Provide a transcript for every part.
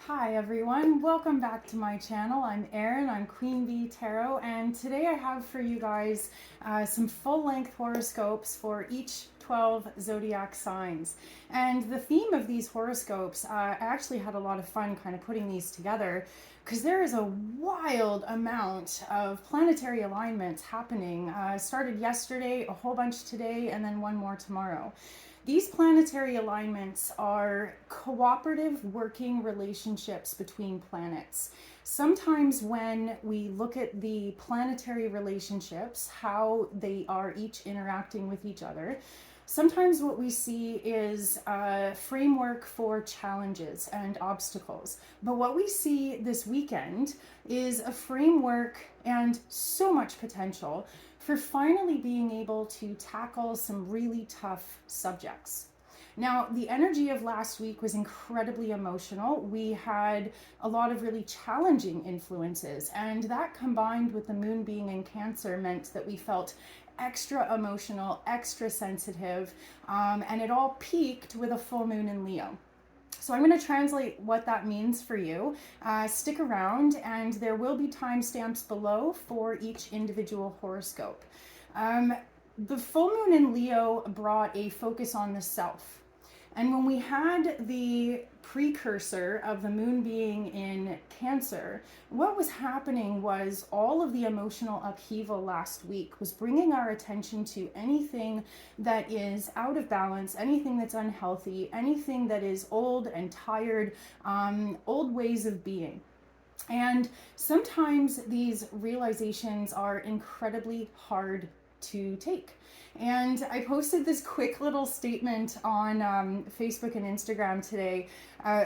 Hi everyone, welcome back to my channel. I'm Erin, I'm Queen Bee Tarot, and today I have for you guys some full-length horoscopes for each 12 zodiac signs. And the theme of these horoscopes, I actually had a lot of fun kind of putting these together because there is a wild amount of planetary alignments happening. Started yesterday, a whole bunch today, and then one more tomorrow. These planetary alignments are cooperative working relationships between planets. Sometimes when we look at the planetary relationships, how they are each interacting with each other, sometimes what we see is a framework for challenges and obstacles. But what we see this weekend is a framework and so much potential for finally being able to tackle some really tough subjects. Now, the energy of last week was incredibly emotional. We had a lot of really challenging influences, and that combined with the moon being in Cancer meant that we felt extra emotional, extra sensitive, and it all peaked with a full moon in Leo. So I'm going to translate what that means for you. Stick around, and there will be timestamps below for each individual horoscope. The full moon in Leo brought a focus on the self. And when we had the precursor of the moon being in Cancer, what was happening was all of the emotional upheaval last week was bringing our attention to anything that is out of balance, anything that's unhealthy, anything that is old and tired, old ways of being. And sometimes these realizations are incredibly hard to take. And I posted this quick little statement on Facebook and Instagram today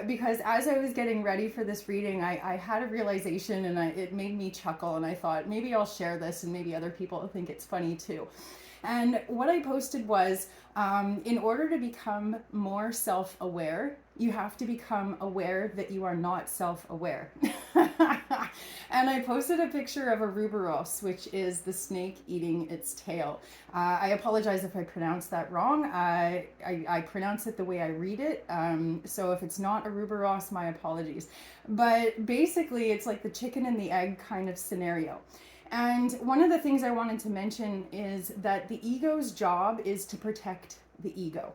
because as I was getting ready for this reading, I had a realization, and it made me chuckle, and I thought maybe I'll share this and maybe other people will think it's funny too. And what I posted was, in order to become more self-aware, you have to become aware that you are not self-aware. And I posted a picture of a Ouroboros, which is the snake eating its tail. I apologize if I pronounced that wrong. I pronounce it the way I read it. So if it's not a Ouroboros, my apologies. But basically, it's like the chicken and the egg kind of scenario. And one of the things I wanted to mention is that the ego's job is to protect the ego.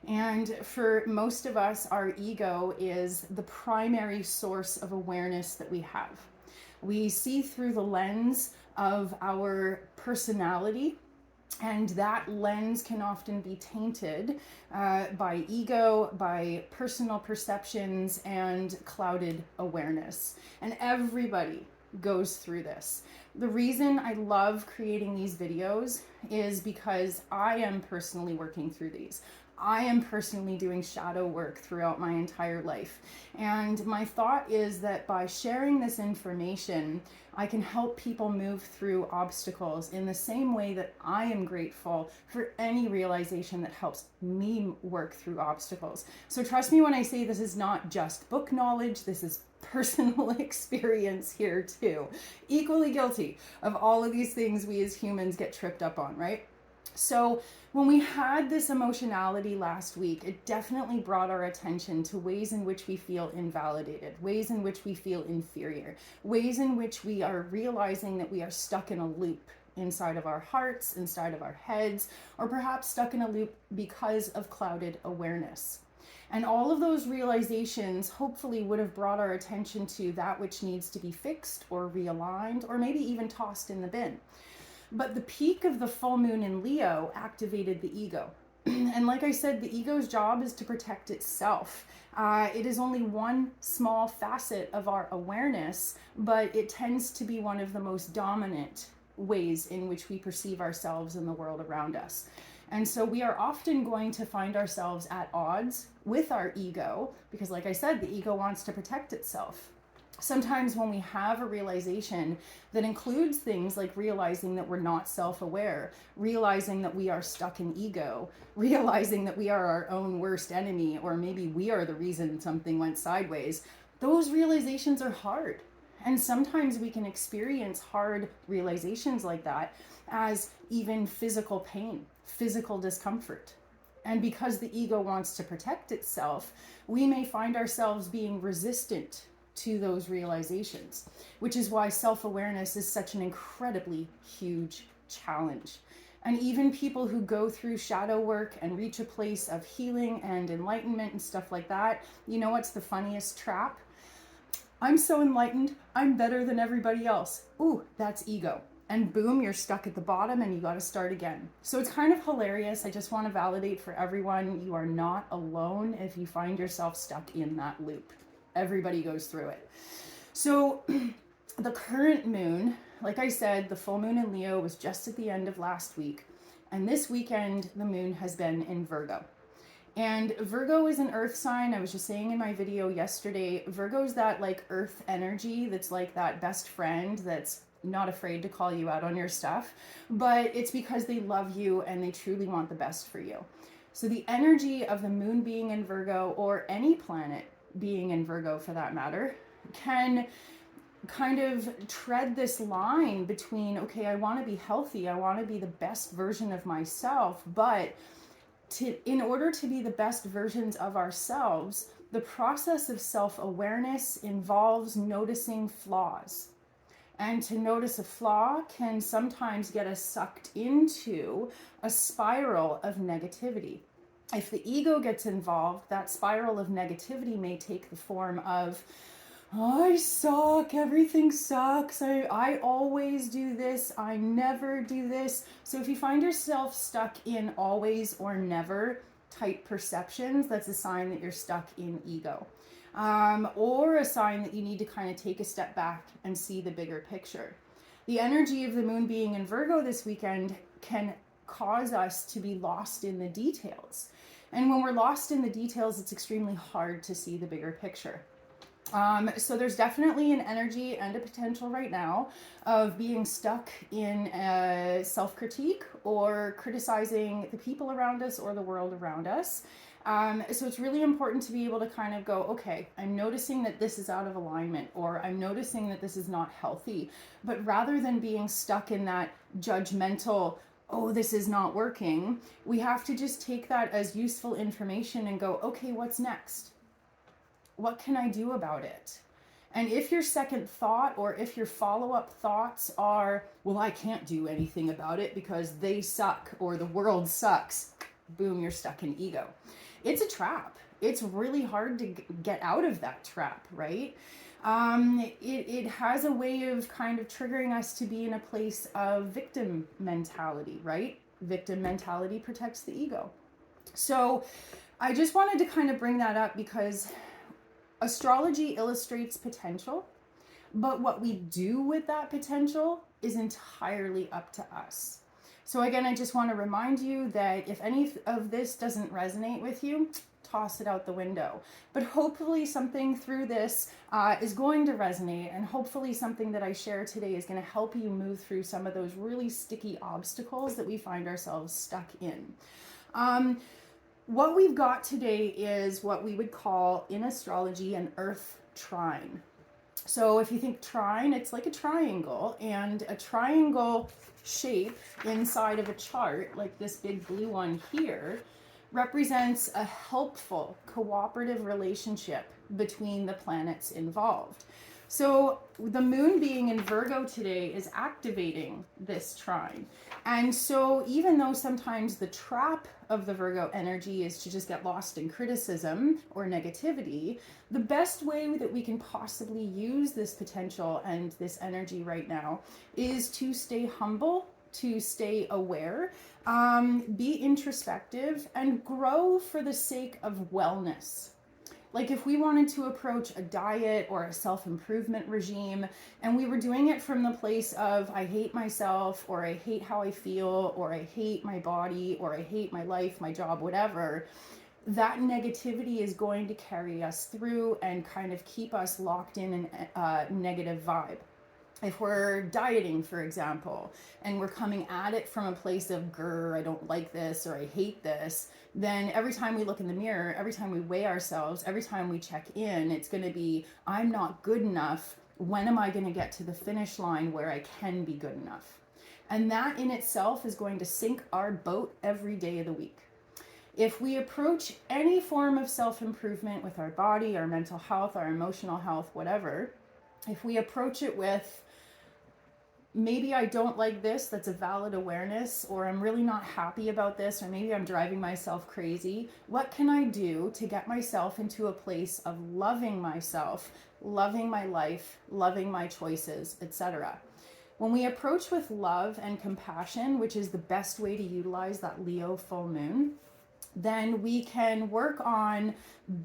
And for most of us, our ego is the primary source of awareness that we have. We see through the lens of our personality, and that lens can often be tainted by ego, by personal perceptions, and clouded awareness. And everybody goes through this. The reason I love creating these videos is because I am personally working through these. I am personally doing shadow work throughout my entire life. And my thought is that by sharing this information, I can help people move through obstacles in the same way that I am grateful for any realization that helps me work through obstacles. So trust me when I say this is not just book knowledge, this is personal experience here too. Equally guilty of all of these things we as humans get tripped up on, right? So when we had this emotionality last week, it definitely brought our attention to ways in which we feel invalidated, ways in which we feel inferior, ways in which we are realizing that we are stuck in a loop inside of our hearts, inside of our heads, or perhaps stuck in a loop because of clouded awareness. And all of those realizations hopefully would have brought our attention to that which needs to be fixed or realigned, or maybe even tossed in the bin. But the peak of the full moon in Leo activated the ego. And like I said, the ego's job is to protect itself. It is only one small facet of our awareness, but it tends to be one of the most dominant ways in which we perceive ourselves in the world around us. And so we are often going to find ourselves at odds with our ego because, like I said, the ego wants to protect itself. Sometimes when we have a realization that includes things like realizing that we're not self-aware, realizing that we are stuck in ego, realizing that we are our own worst enemy, or maybe we are the reason something went sideways, those realizations are hard. And sometimes we can experience hard realizations like that as even physical pain, physical discomfort. And because the ego wants to protect itself, we may find ourselves being resistant to those realizations, which is why self-awareness is such an incredibly huge challenge. And even people who go through shadow work and reach a place of healing and enlightenment and stuff like that, you know what's the funniest trap? I'm so enlightened, I'm better than everybody else. Ooh, that's ego. And boom, you're stuck at the bottom and you got to start again. So it's kind of hilarious. I just want to validate for everyone, you are not alone if you find yourself stuck in that loop. Everybody goes through it. So the current moon, like I said, the full moon in Leo was just at the end of last week. And this weekend, the moon has been in Virgo. And Virgo is an earth sign. I was just saying in my video yesterday, Virgo's that like earth energy that's like that best friend that's not afraid to call you out on your stuff, but it's because they love you and they truly want the best for you. So the energy of the moon being in Virgo, or any planet being in Virgo for that matter, can kind of tread this line between, okay, I want to be healthy, I want to be the best version of myself, but in order to be the best versions of ourselves, the process of self-awareness involves noticing flaws. And to notice a flaw can sometimes get us sucked into a spiral of negativity. If the ego gets involved, that spiral of negativity may take the form of, I suck, everything sucks, I always do this, I never do this. So if you find yourself stuck in always or never type perceptions, that's a sign that you're stuck in ego. Or a sign that you need to kind of take a step back and see the bigger picture. The energy of the moon being in Virgo this weekend can cause us to be lost in the details. And when we're lost in the details, it's extremely hard to see the bigger picture. So there's definitely an energy and a potential right now of being stuck in self-critique or criticizing the people around us or the world around us. So it's really important to be able to kind of go, okay, I'm noticing that this is out of alignment, or I'm noticing that this is not healthy. But rather than being stuck in that judgmental, oh, this is not working, we have to just take that as useful information and go, okay, what's next? What can I do about it? And if your second thought or if your follow-up thoughts are, well, I can't do anything about it because they suck or the world sucks, boom, you're stuck in ego. It's a trap. It's really hard to get out of that trap, right? It has a way of kind of triggering us to be in a place of victim mentality, right? Victim mentality protects the ego. So I just wanted to kind of bring that up because astrology illustrates potential, but what we do with that potential is entirely up to us. So again, I just want to remind you that if any of this doesn't resonate with you, toss it out the window. But hopefully something through this is going to resonate, and hopefully something that I share today is going to help you move through some of those really sticky obstacles that we find ourselves stuck in. What we've got today is what we would call in astrology an earth trine. So if you think trine, it's like a triangle, and a triangle shape inside of a chart, like this big blue one here, represents a helpful cooperative relationship between the planets involved. So the moon being in Virgo today is activating this trine. And so even though sometimes the trap of the Virgo energy is to just get lost in criticism or negativity, the best way that we can possibly use this potential and this energy right now is to stay humble, to stay aware, be introspective, and grow for the sake of wellness. Like if we wanted to approach a diet or a self-improvement regime and we were doing it from the place of I hate myself, or I hate how I feel, or I hate my body, or I hate my life, my job, whatever, that negativity is going to carry us through and kind of keep us locked in a negative vibe. If we're dieting, for example, and we're coming at it from a place of, grr, I don't like this, or I hate this, then every time we look in the mirror, every time we weigh ourselves, every time we check in, it's going to be, I'm not good enough. When am I going to get to the finish line where I can be good enough? And that in itself is going to sink our boat every day of the week. If we approach any form of self-improvement with our body, our mental health, our emotional health, whatever, if we approach it with, maybe I don't like this, that's a valid awareness, or I'm really not happy about this, or maybe I'm driving myself crazy, what can I do to get myself into a place of loving myself, loving my life, loving my choices, etc.? When we approach with love and compassion, which is the best way to utilize that Leo full moon, then we can work on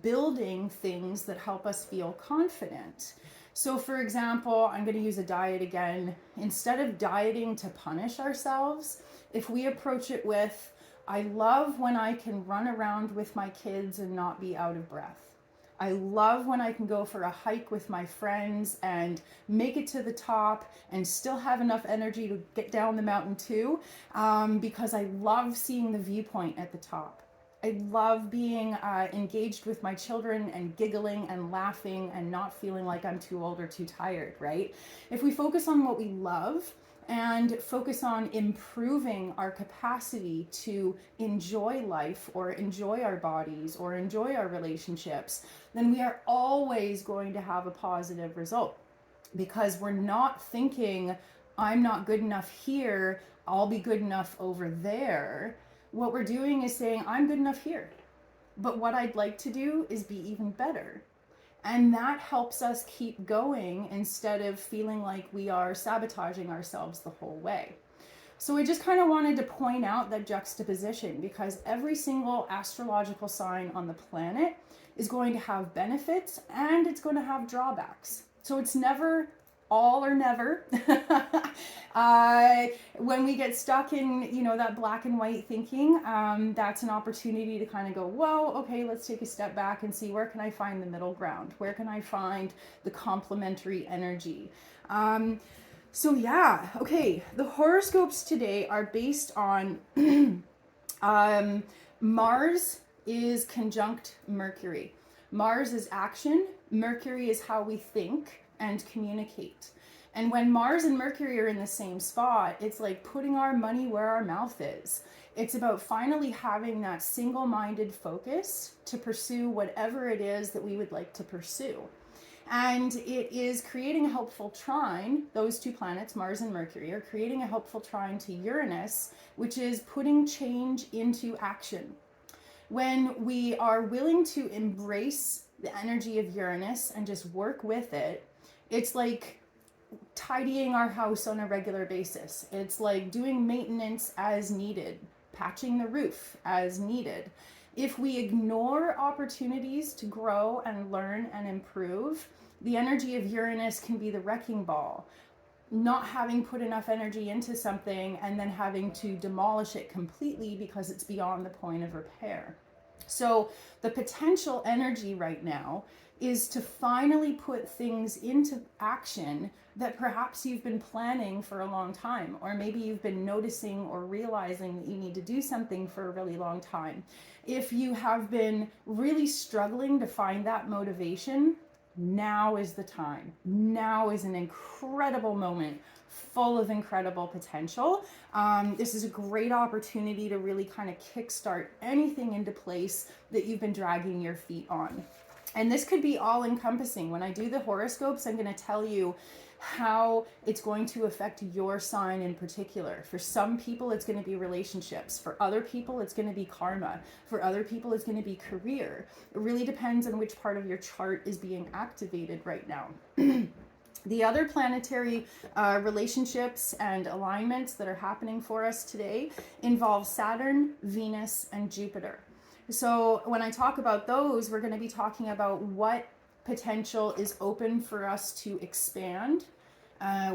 building things that help us feel confident. So for example, I'm going to use a diet again. Instead of dieting to punish ourselves, if we approach it with, I love when I can run around with my kids and not be out of breath. I love when I can go for a hike with my friends and make it to the top and still have enough energy to get down the mountain too, because I love seeing the viewpoint at the top. I love being engaged with my children and giggling and laughing and not feeling like I'm too old or too tired, right? If we focus on what we love and focus on improving our capacity to enjoy life or enjoy our bodies or enjoy our relationships, then we are always going to have a positive result, because we're not thinking, I'm not good enough here, I'll be good enough over there. What we're doing is saying, I'm good enough here, but what I'd like to do is be even better. And that helps us keep going instead of feeling like we are sabotaging ourselves the whole way. So I just kind of wanted to point out that juxtaposition, because every single astrological sign on the planet is going to have benefits and it's going to have drawbacks. So it's never all or never. When we get stuck in, that black and white thinking, that's an opportunity to kind of go, whoa, okay, let's take a step back and see, where can I find the middle ground? Where can I find the complementary energy? So yeah, okay, the horoscopes today are based on Mars is conjunct Mercury. Mars is action, Mercury is how we think and communicate. And when Mars and Mercury are in the same spot, it's like putting our money where our mouth is. It's about finally having that single-minded focus to pursue whatever it is that we would like to pursue. And it is creating a helpful trine. Those two planets, Mars and Mercury, are creating a helpful trine to Uranus, which is putting change into action. When we are willing to embrace the energy of Uranus and just work with it, it's like tidying our house on a regular basis. It's like doing maintenance as needed, patching the roof as needed. If we ignore opportunities to grow and learn and improve, the energy of Uranus can be the wrecking ball. Not having put enough energy into something and then having to demolish it completely because it's beyond the point of repair. So the potential energy right now is to finally put things into action that perhaps you've been planning for a long time, or maybe you've been noticing or realizing that you need to do something for a really long time. If you have been really struggling to find that motivation, now is the time. Now is an incredible moment full of incredible potential. This is a great opportunity to really kind of kickstart anything into place that you've been dragging your feet on. And this could be all encompassing. When I do the horoscopes, I'm going to tell you how it's going to affect your sign in particular. For some people, it's going to be relationships. For other people, it's going to be karma. For other people, it's going to be career. It really depends on which part of your chart is being activated right now. The other planetary relationships and alignments that are happening for us today involve Saturn, Venus, and Jupiter. So when I talk about those, we're going to be talking about what potential is open for us to expand,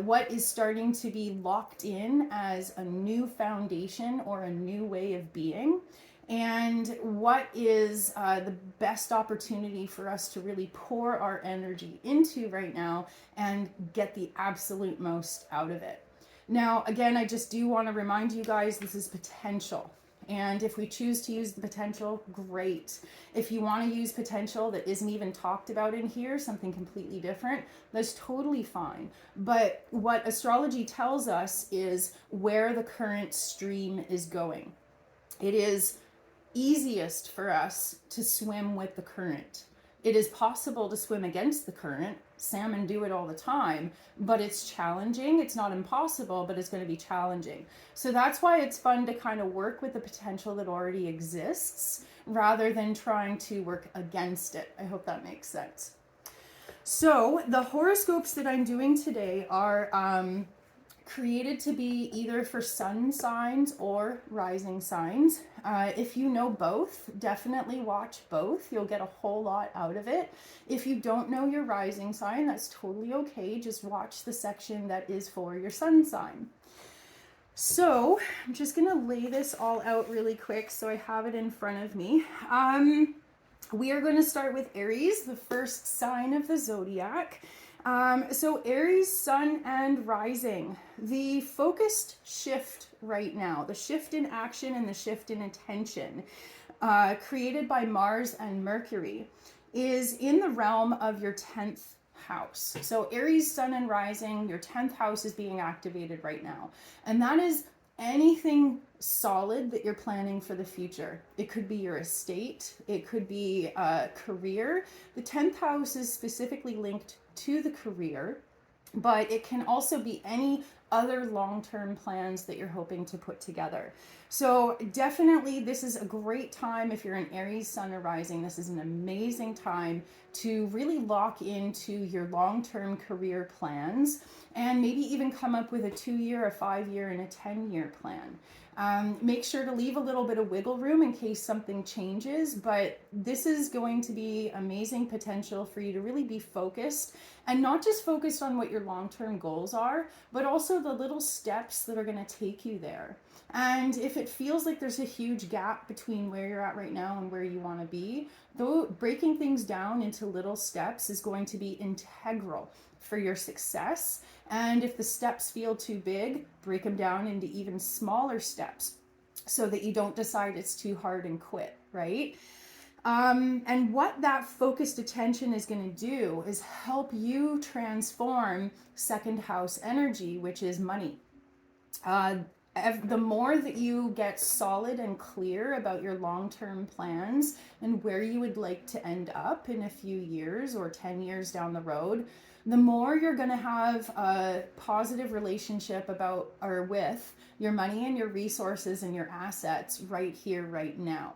what is starting to be locked in as a new foundation or a new way of being, and what is the best opportunity for us to really pour our energy into right now and get the absolute most out of it. Now, again, I just do want to remind you guys, this is potential. And if we choose to use the potential, great. If you want to use potential that isn't even talked about in here, something completely different, that's totally fine. But what astrology tells us is where the current stream is going. It is easiest for us to swim with the current. It is possible to swim against the current. Salmon do it all the time, but it's challenging. It's not impossible, but it's going to be challenging. So that's why it's fun to kind of work with the potential that already exists rather than trying to work against it. I hope that makes sense. So the horoscopes that I'm doing today are created to be either for sun signs or rising signs. If you know both, definitely watch both. You'll get a whole lot out of it. If you don't know your rising sign, that's totally okay. Just watch the section that is for your sun sign. So I'm just gonna lay this all out really quick so I have it in front of me. We are going to start with Aries, the first sign of the zodiac. So Aries, sun and rising. The focused shift right now, the shift in action and the shift in attention, created by Mars and Mercury, is in the realm of your 10th house. So Aries, sun and rising, your 10th house is being activated right now. And that is anything solid that you're planning for the future. It could be your estate, it could be a career. The 10th house is specifically linked to the career, but it can also be any other long-term plans that you're hoping to put together. So definitely this is a great time if you're an Aries sun or rising. This is an amazing time to really lock into your long-term career plans and maybe even come up with a 2-year, a 5-year, and a 10-year plan. Make sure to leave a little bit of wiggle room in case something changes, but this is going to be amazing potential for you to really be focused, and not just focused on what your long-term goals are, but also the little steps that are going to take you there. And if it feels like there's a huge gap between where you're at right now and where you want to be, though, breaking things down into little steps is going to be integral for your success. And if the steps feel too big, break them down into even smaller steps so that you don't decide it's too hard and quit, right? And what that focused attention is going to do is help you transform second house energy, which is money. The more that you get solid and clear about your long-term plans and where you would like to end up in a few years or 10 years down the road, the more you're going to have a positive relationship about or with your money and your resources and your assets right here, right now.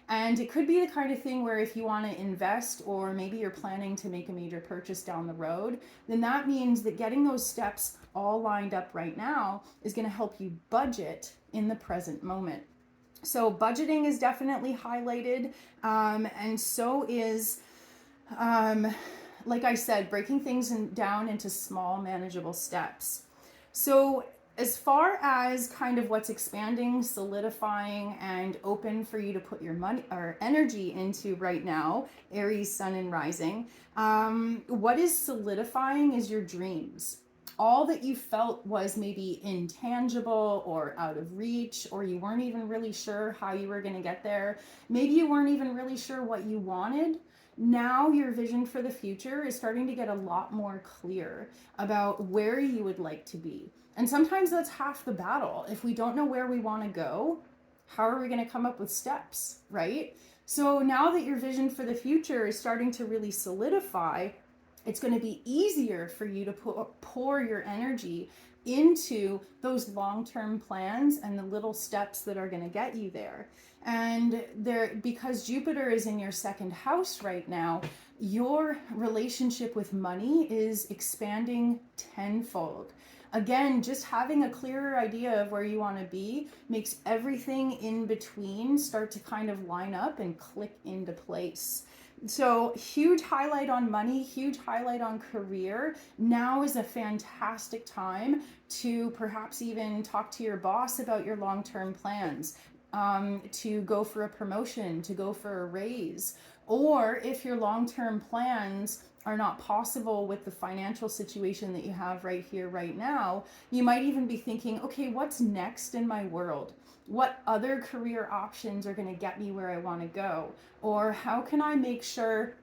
And it could be the kind of thing where if you want to invest, or maybe you're planning to make a major purchase down the road, then that means that getting those steps all lined up right now is going to help you budget in the present moment. So budgeting is definitely highlighted, and so is, like I said, breaking things down into small, manageable steps. So as far as kind of what's expanding, solidifying, and open for you to put your money or energy into right now, Aries, sun and rising, what is solidifying is your dreams. All that you felt was maybe intangible or out of reach, or you weren't even really sure how you were going to get there. Maybe you weren't even really sure what you wanted. Now your vision for the future is starting to get a lot more clear about where you would like to be. And sometimes that's half the battle. If we don't know where we want to go, how are we going to come up with steps, right? So now that your vision for the future is starting to really solidify, it's going to be easier for you to pour your energy into those long-term plans and the little steps that are going to get you there. And because Jupiter is in your second house right now, your relationship with money is expanding tenfold. Again, just having a clearer idea of where you want to be makes everything in between start to kind of line up and click into place. So huge highlight on money, huge highlight on career. Now is a fantastic time to perhaps even talk to your boss about your long-term plans, to go for a promotion, to go for a raise. Or if your long-term plans are not possible with the financial situation that you have right here, right now, you might even be thinking, okay, what's next in my world? What other career options are going to get me where I want to go? Or how can I make sure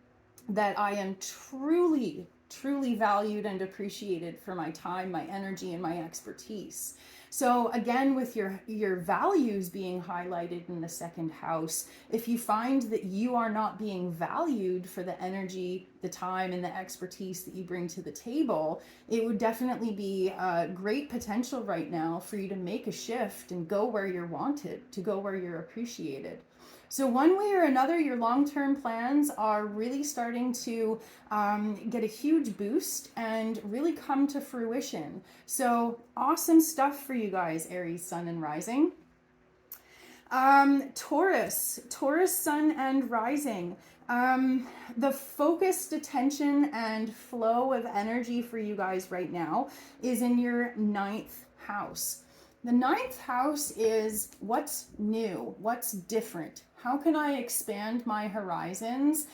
that I am truly truly valued and appreciated for my time, my energy, and my expertise. So again, with your values being highlighted in the second house, if you find that you are not being valued for the energy, the time, and the expertise that you bring to the table, it would definitely be a great potential right now for you to make a shift and go where you're wanted, to go where you're appreciated. So one way or another, your long-term plans are really starting to get a huge boost and really come to fruition. So awesome stuff for you guys, Aries, Sun, and Rising. Taurus, Sun, and Rising. The focused attention and flow of energy for you guys right now is in your 9th house. The 9th house is what's new, what's different. How can I expand my horizons?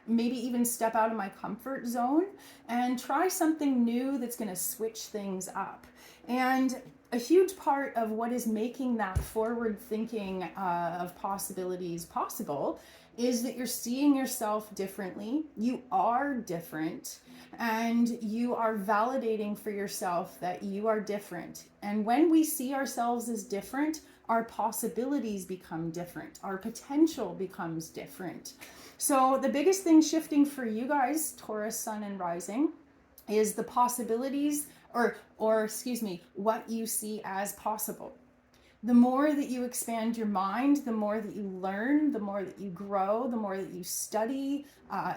Maybe even step out of my comfort zone and try something new that's going to switch things up. And a huge part of what is making that forward thinking of possibilities possible is that you're seeing yourself differently. You are different, and you are validating for yourself that you are different. And when we see ourselves as different, our possibilities become different. Our potential becomes different. So the biggest thing shifting for you guys, Taurus, Sun, and Rising, is the possibilities, or excuse me, what you see as possible. The more that you expand your mind, the more that you learn, the more that you grow, the more that you study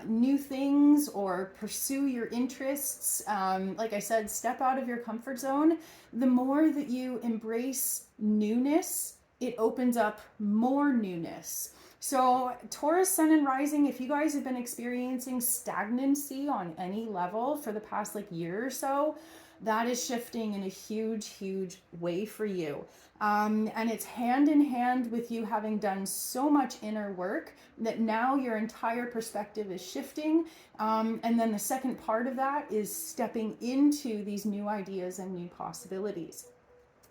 new things or pursue your interests, like I said, step out of your comfort zone, the more that you embrace newness, it opens up more newness. So Taurus, Sun, and Rising, if you guys have been experiencing stagnancy on any level for the past year or so, that is shifting in a huge way for you. And it's hand in hand with you having done so much inner work that now your entire perspective is shifting. And then the second part of that is stepping into these new ideas and new possibilities.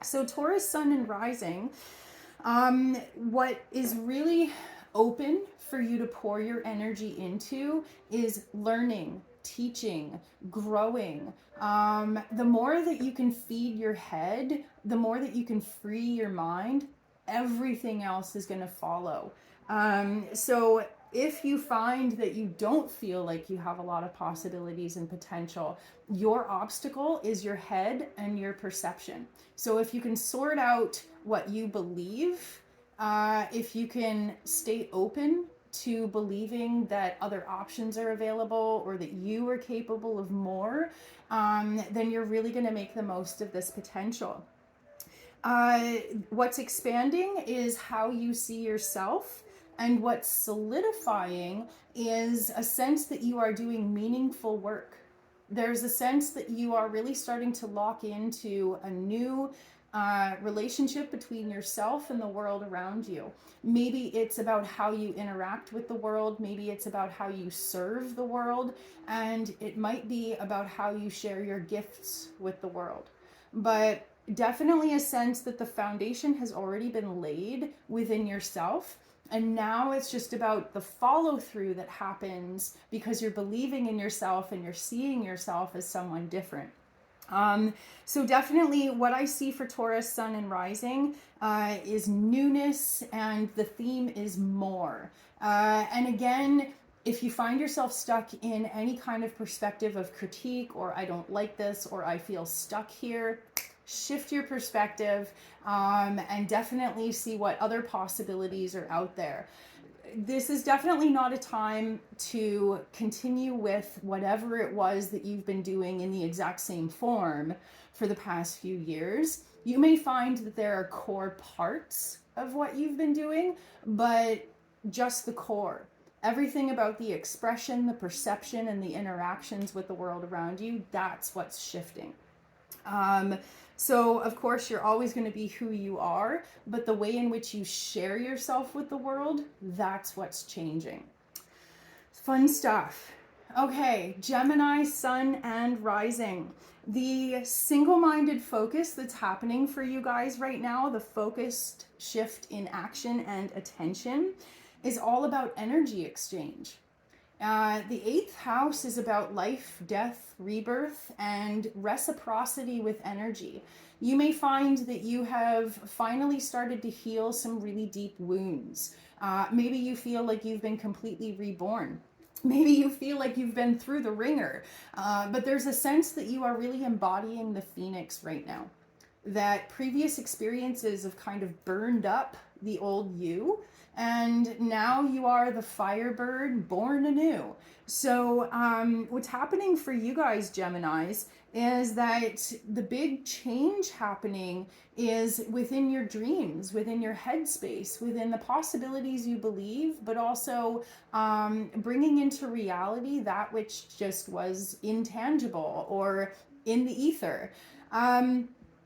So Taurus, Sun, and Rising, what is really open for you to pour your energy into is learning, teaching, growing. The more that you can feed your head, the more that you can free your mind, everything else is going to follow. So if you find that you don't feel like you have a lot of possibilities and potential, your obstacle is your head and your perception. So if you can sort out what you believe, if you can stay open to believing that other options are available or that you are capable of more, then you're really going to make the most of this potential. What's expanding is how you see yourself, and what's solidifying is a sense that you are doing meaningful work. There's a sense that you are really starting to lock into a new relationship between yourself and the world around you. Maybe it's about how you interact with the world. Maybe it's about how you serve the world. And it might be about how you share your gifts with the world. But definitely a sense that the foundation has already been laid within yourself. And now it's just about the follow through that happens because you're believing in yourself and you're seeing yourself as someone different. So definitely what I see for Taurus, Sun, and Rising is newness, and the theme is more. And again, if you find yourself stuck in any kind of perspective of critique, or I don't like this, or I feel stuck here, shift your perspective and definitely see what other possibilities are out there. This is definitely not a time to continue with whatever it was that you've been doing in the exact same form for the past few years. You may find that there are core parts of what you've been doing, but just the core. Everything about the expression, the perception, and the interactions with the world around you, that's what's shifting. So of course you're always going to be who you are, but the way in which you share yourself with the world, that's what's changing. Fun stuff. Okay, Gemini, Sun, and Rising. The single-minded focus that's happening for you guys right now, the focused shift in action and attention, is all about energy exchange. The eighth house is about life, death, rebirth, and reciprocity with energy. You may find that you have finally started to heal some really deep wounds. Maybe you feel like you've been completely reborn. Maybe you feel like you've been through the ringer, but there's a sense that you are really embodying the phoenix right now. That previous experiences have kind of burned up the old you, and now you are the firebird born anew. So what's happening for you guys, Geminis, is that the big change happening is within your dreams, within your headspace, within the possibilities you believe, but also bringing into reality that which just was intangible or in the ether.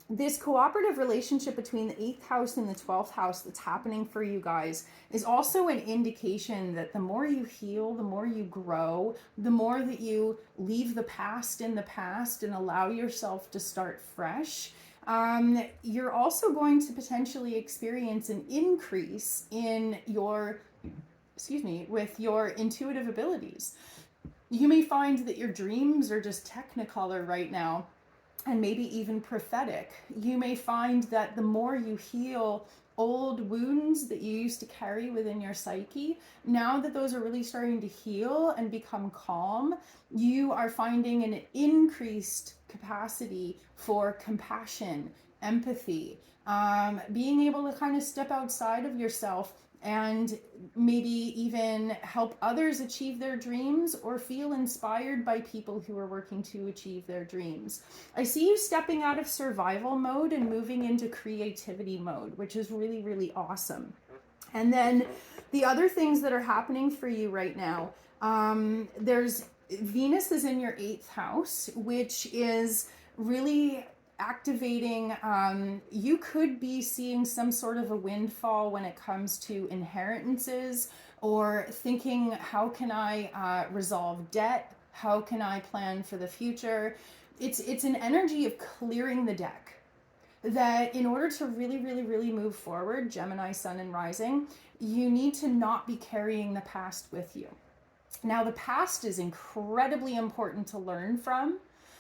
This cooperative relationship between the 8th house and the 12th house that's happening for you guys is also an indication that the more you heal, the more you grow, the more that you leave the past in the past and allow yourself to start fresh, you're also going to potentially experience an increase in your, with your intuitive abilities. You may find that your dreams are just technicolor right now, and maybe even prophetic. You may find that the more you heal old wounds that you used to carry within your psyche, now that those are really starting to heal and become calm, you are finding an increased capacity for compassion, empathy, being able to kind of step outside of yourself and maybe even help others achieve their dreams or feel inspired by people who are working to achieve their dreams. I see you stepping out of survival mode and moving into creativity mode, which is really, really awesome. And then the other things that are happening for you right now, there's Venus is in your 8th house, which is really activating, you could be seeing some sort of a windfall when it comes to inheritances, or thinking, how can I resolve debt? How can I plan for the future? It's an energy of clearing the deck. That in order to really, really, really move forward, Gemini, Sun, and Rising, you need to not be carrying the past with you. Now, the past is incredibly important to learn from,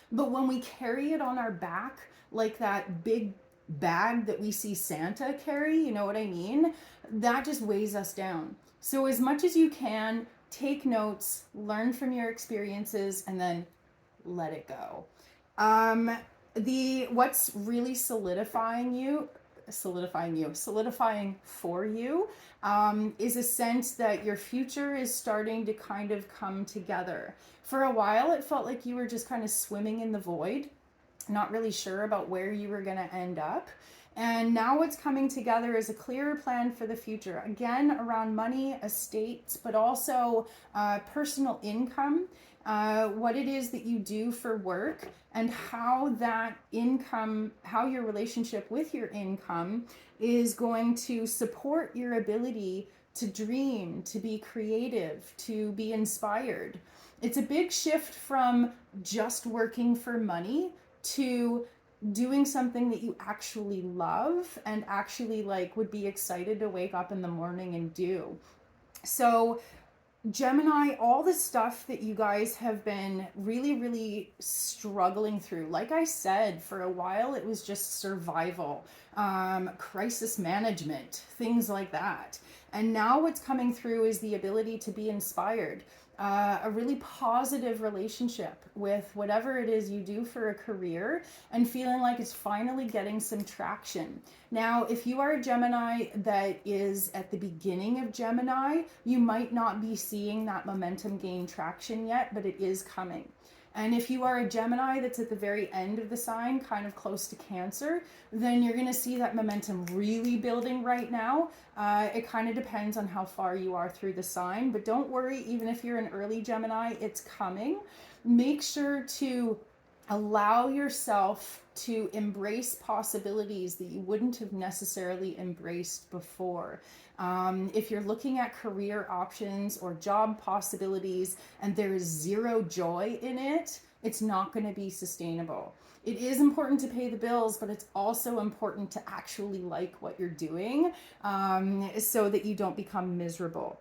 but when we carry it on our back, like that big bag that we see Santa carry, you know what I mean? That just weighs us down. So as much as you can, take notes, learn from your experiences, and then let it go. What's really solidifying for you, is a sense that your future is starting to kind of come together. For a while, it felt like you were just kind of swimming in the void, not really sure about where you were going to end up. And now what's coming together is a clearer plan for the future. Again, around money, estates, but also personal income, what it is that you do for work, and how that income, how your relationship with your income is going to support your ability to dream, to be creative, to be inspired. It's a big shift from just working for money to doing something that you actually love and actually would be excited to wake up in the morning and do. So Gemini, all the stuff that you guys have been really, really struggling through, like I said, for a while it was just survival, crisis management, things like that. And now what's coming through is the ability to be inspired, a really positive relationship with whatever it is you do for a career, and feeling like it's finally getting some traction. Now, if you are a Gemini that is at the beginning of Gemini, you might not be seeing that momentum gain traction yet, but it is coming. And if you are a Gemini that's at the very end of the sign, kind of close to Cancer, then you're going to see that momentum really building right now. It kind of depends on how far you are through the sign, but don't worry, even if you're an early Gemini, it's coming. Make sure to allow yourself to embrace possibilities that you wouldn't have necessarily embraced before. If you're looking at career options or job possibilities and there is zero joy in it, it's not going to be sustainable. It is important to pay the bills, but it's also important to actually like what you're doing, so that you don't become miserable.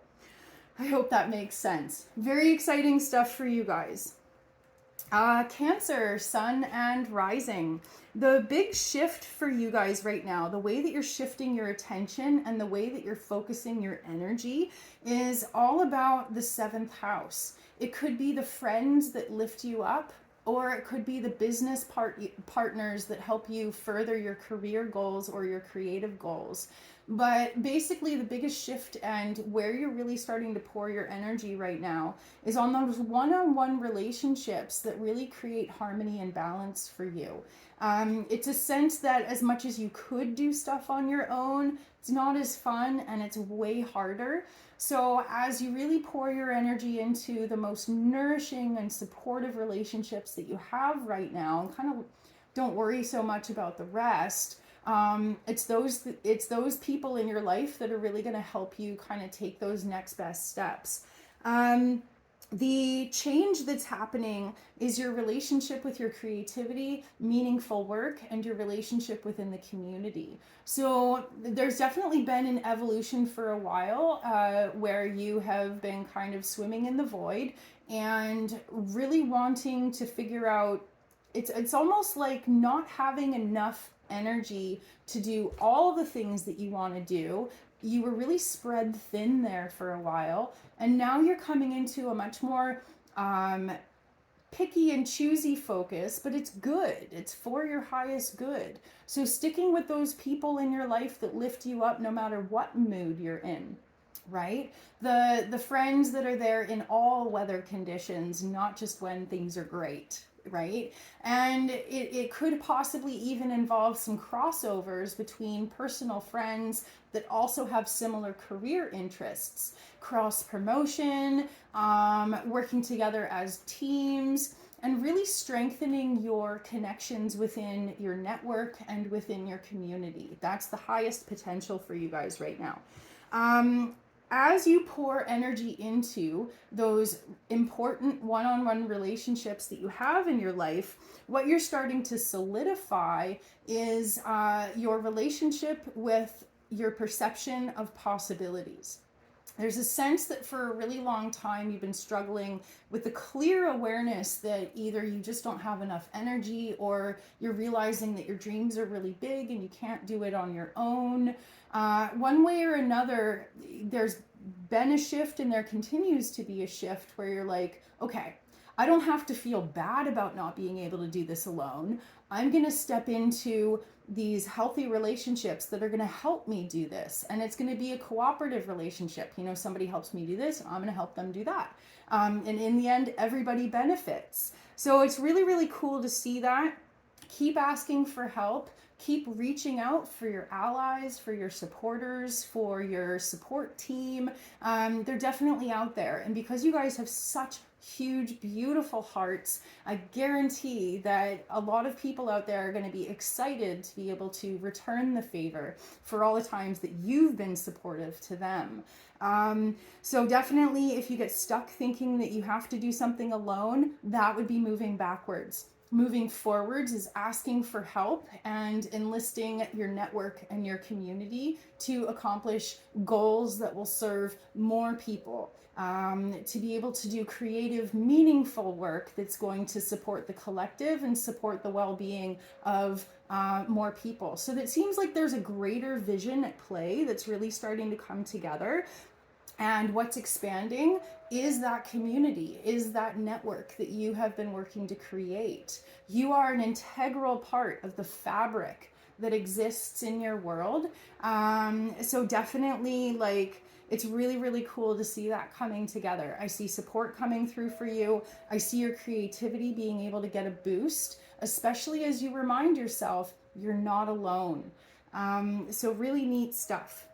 I hope that makes sense. Very exciting stuff for you guys. Cancer, sun and rising. The big shift for you guys right now, the way that you're shifting your attention and the way that you're focusing your energy is all about the seventh house. It could be the friends that lift you up, or it could be the business partners that help you further your career goals or your creative goals. But basically, the biggest shift and where you're really starting to pour your energy right now is on those one-on-one relationships that really create harmony and balance for you. It's a sense that as much as you could do stuff on your own, it's not as fun and it's way harder. So as you really pour your energy into the most nourishing and supportive relationships that you have right now, and kind of don't worry so much about the rest, it's those people in your life that are really going to help you kind of take those next best steps. The change that's happening is your relationship with your creativity, meaningful work, and your relationship within the community. So there's definitely been an evolution for a while where you have been kind of swimming in the void and really wanting to figure out, it's almost like not having enough energy to do all the things that you want to do. You were really spread thin there for a while, and now you're coming into a much more picky and choosy focus, but it's good. It's for your highest good. So sticking with those people in your life that lift you up no matter what mood you're in, right? The friends that are there in all weather conditions, not just when things are great, right? And it could possibly even involve some crossovers between personal friends that also have similar career interests, cross promotion, working together as teams, and really strengthening your connections within your network and within your community. That's the highest potential for you guys right now. As you pour energy into those important one-on-one relationships that you have in your life, what you're starting to solidify is your relationship with your perception of possibilities. There's a sense that for a really long time you've been struggling with the clear awareness that either you just don't have enough energy, or you're realizing that your dreams are really big and you can't do it on your own. One way or another, there's been a shift, and there continues to be a shift where you're like, okay, I don't have to feel bad about not being able to do this alone. I'm going to step into these healthy relationships that are going to help me do this. And it's going to be a cooperative relationship. You know, somebody helps me do this, I'm going to help them do that. And in the end, everybody benefits. So it's really, really cool to see that. Keep asking for help. Keep reaching out for your allies, for your supporters, for your support team. They're definitely out there. And because you guys have such huge, beautiful hearts, I guarantee that a lot of people out there are going to be excited to be able to return the favor for all the times that you've been supportive to them. So definitely, if you get stuck thinking that you have to do something alone, that would be moving backwards. Moving forwards is asking for help and enlisting your network and your community to accomplish goals that will serve more people, to be able to do creative, meaningful work that's going to support the collective and support the well-being of more people. So that seems like there's a greater vision at play that's really starting to come together. And what's expanding is that community, is that network that you have been working to create. You are an integral part of the fabric that exists in your world. So definitely, like, it's really, really cool to see that coming together. I see support coming through for you. I see your creativity being able to get a boost, especially as you remind yourself you're not alone. So really neat stuff.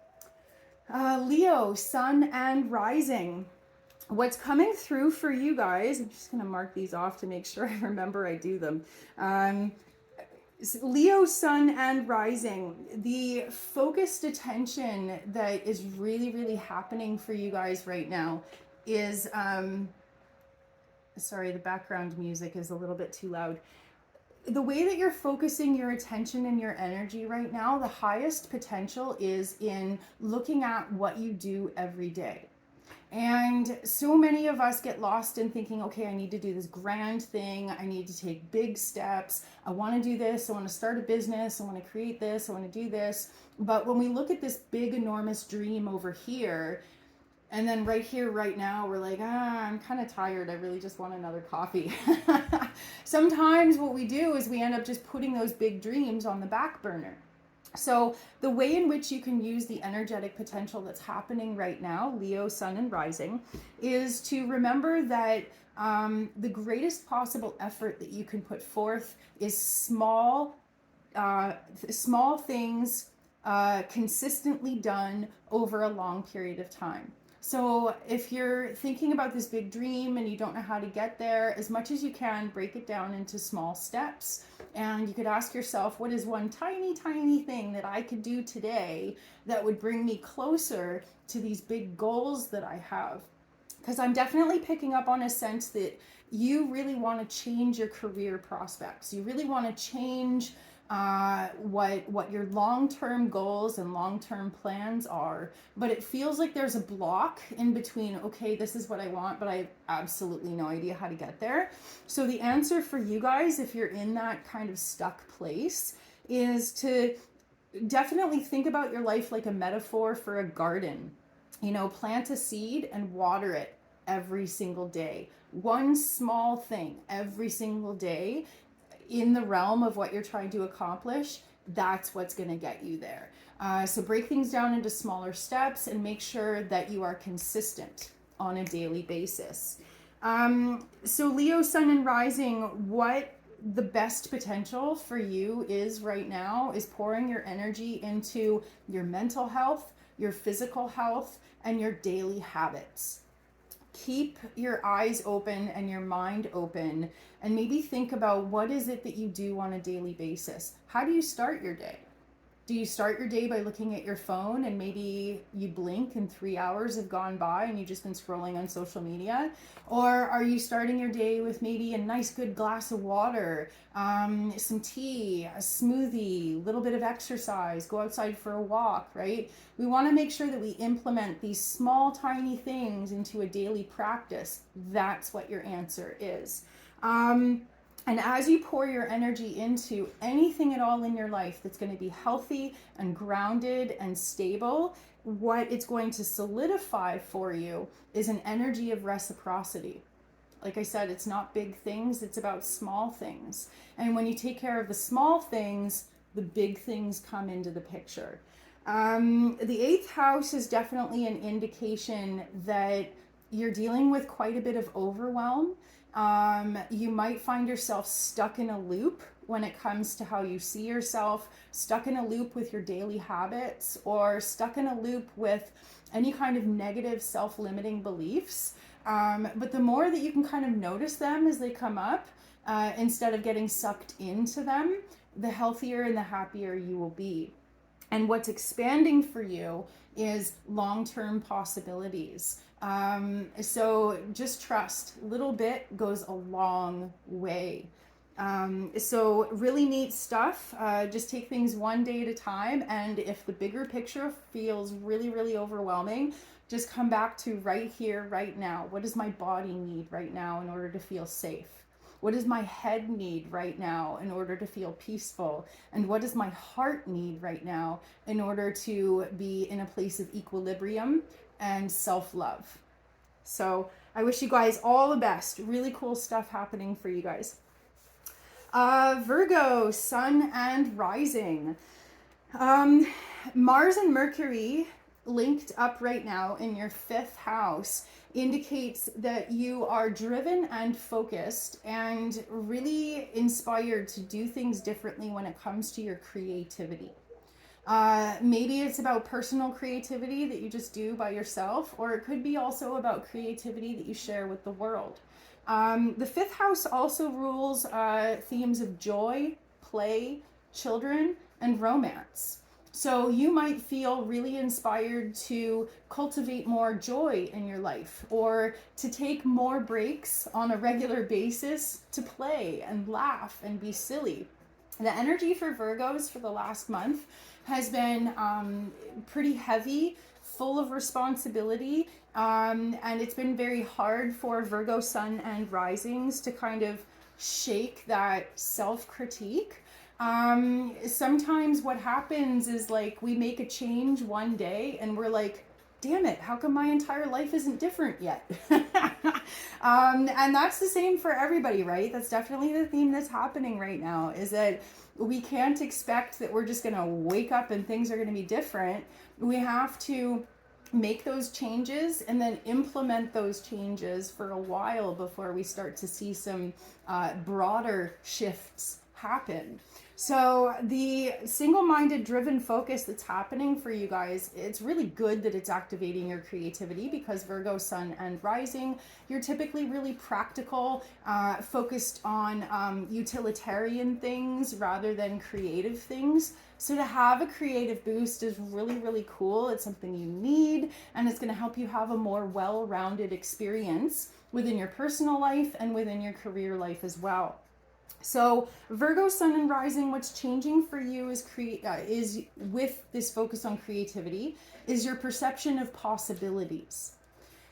Leo, sun and rising. What's coming through for you guys, I'm just going to mark these off to make sure I remember I do them. Leo, sun and rising, the focused attention that is really, really happening for you guys right now is, sorry, the background music is a little bit too loud. The way that you're focusing your attention and your energy right now, the highest potential is in looking at what you do every day. And so many of us get lost in thinking, okay, I need to do this grand thing. I need to take big steps. I want to do this. I want to start a business. I want to create this. I want to do this. But when we look at this big, enormous dream over here, and then right here, right now, we're like, I'm kind of tired. I really just want another coffee. Sometimes what we do is we end up just putting those big dreams on the back burner. So the way in which you can use the energetic potential that's happening right now, Leo, Sun, and Rising, is to remember that the greatest possible effort that you can put forth is small things consistently done over a long period of time. So if you're thinking about this big dream and you don't know how to get there, as much as you can, break it down into small steps. And you could ask yourself, what is one tiny, tiny thing that I could do today that would bring me closer to these big goals that I have? Because I'm definitely picking up on a sense that you really want to change your career prospects. You really want to change what your long-term goals and long-term plans are, but it feels like there's a block in between. Okay, this is what I want, but I have absolutely no idea how to get there. So the answer for you guys, if you're in that kind of stuck place, is to definitely think about your life like a metaphor for a garden. You know, plant a seed and water it every single day. One small thing every single day in the realm of what you're trying to accomplish, that's what's going to get you there. So break things down into smaller steps and make sure that you are consistent on a daily basis. So Leo, Sun, and Rising, what the best potential for you is right now is pouring your energy into your mental health, your physical health, and your daily habits. Keep your eyes open and your mind open, and maybe think about what is it that you do on a daily basis. How do you start your day? Do you start your day by looking at your phone and maybe you blink and 3 hours have gone by and you've just been scrolling on social media? Or are you starting your day with maybe a nice good glass of water, some tea, a smoothie, a little bit of exercise, go outside for a walk, right? We want to make sure that we implement these small, tiny things into a daily practice. That's what your answer is. And as you pour your energy into anything at all in your life that's going to be healthy and grounded and stable, what it's going to solidify for you is an energy of reciprocity. Like I said, it's not big things, it's about small things. And when you take care of the small things, the big things come into the picture. The eighth house is definitely an indication that you're dealing with quite a bit of overwhelm. You might find yourself stuck in a loop when it comes to how you see yourself, stuck in a loop with your daily habits, or stuck in a loop with any kind of negative self-limiting beliefs. But the more that you can kind of notice them as they come up, instead of getting sucked into them, the healthier and the happier you will be. And what's expanding for you is long-term possibilities. So just trust. Little bit goes a long way. So really neat stuff. Just take things one day at a time. And if the bigger picture feels really, really overwhelming, just come back to right here, right now. What does my body need right now in order to feel safe? What does my head need right now in order to feel peaceful? And what does my heart need right now in order to be in a place of equilibrium and self-love? So I wish you guys all the best. Really cool stuff happening for you guys. Virgo, Sun and Rising. Mars and Mercury linked up right now in your fifth house indicates that you are driven and focused and really inspired to do things differently when it comes to your creativity. Maybe it's about personal creativity that you just do by yourself, or it could be also about creativity that you share with the world. The fifth house also rules themes of joy, play, children, and romance. So you might feel really inspired to cultivate more joy in your life, or to take more breaks on a regular basis to play and laugh and be silly. The energy for Virgos for the last month has been pretty heavy, full of responsibility, And it's been very hard for Virgo sun and risings to kind of shake that self-critique. Sometimes what happens is like we make a change one day and we're like, damn it, how come my entire life isn't different yet? And that's the same for everybody, right? That's definitely the theme that's happening right now, is that we can't expect that we're just going to wake up and things are going to be different. We have to make those changes and then implement those changes for a while before we start to see some broader shifts happen. So the single-minded driven focus that's happening for you guys, it's really good that it's activating your creativity, because Virgo sun and rising, you're typically really practical, focused on utilitarian things rather than creative things. So to have a creative boost is really, really cool. It's something you need, and it's going to help you have a more well-rounded experience within your personal life and within your career life as well. So Virgo sun and rising, what's changing for you is with this focus on creativity, is your perception of possibilities.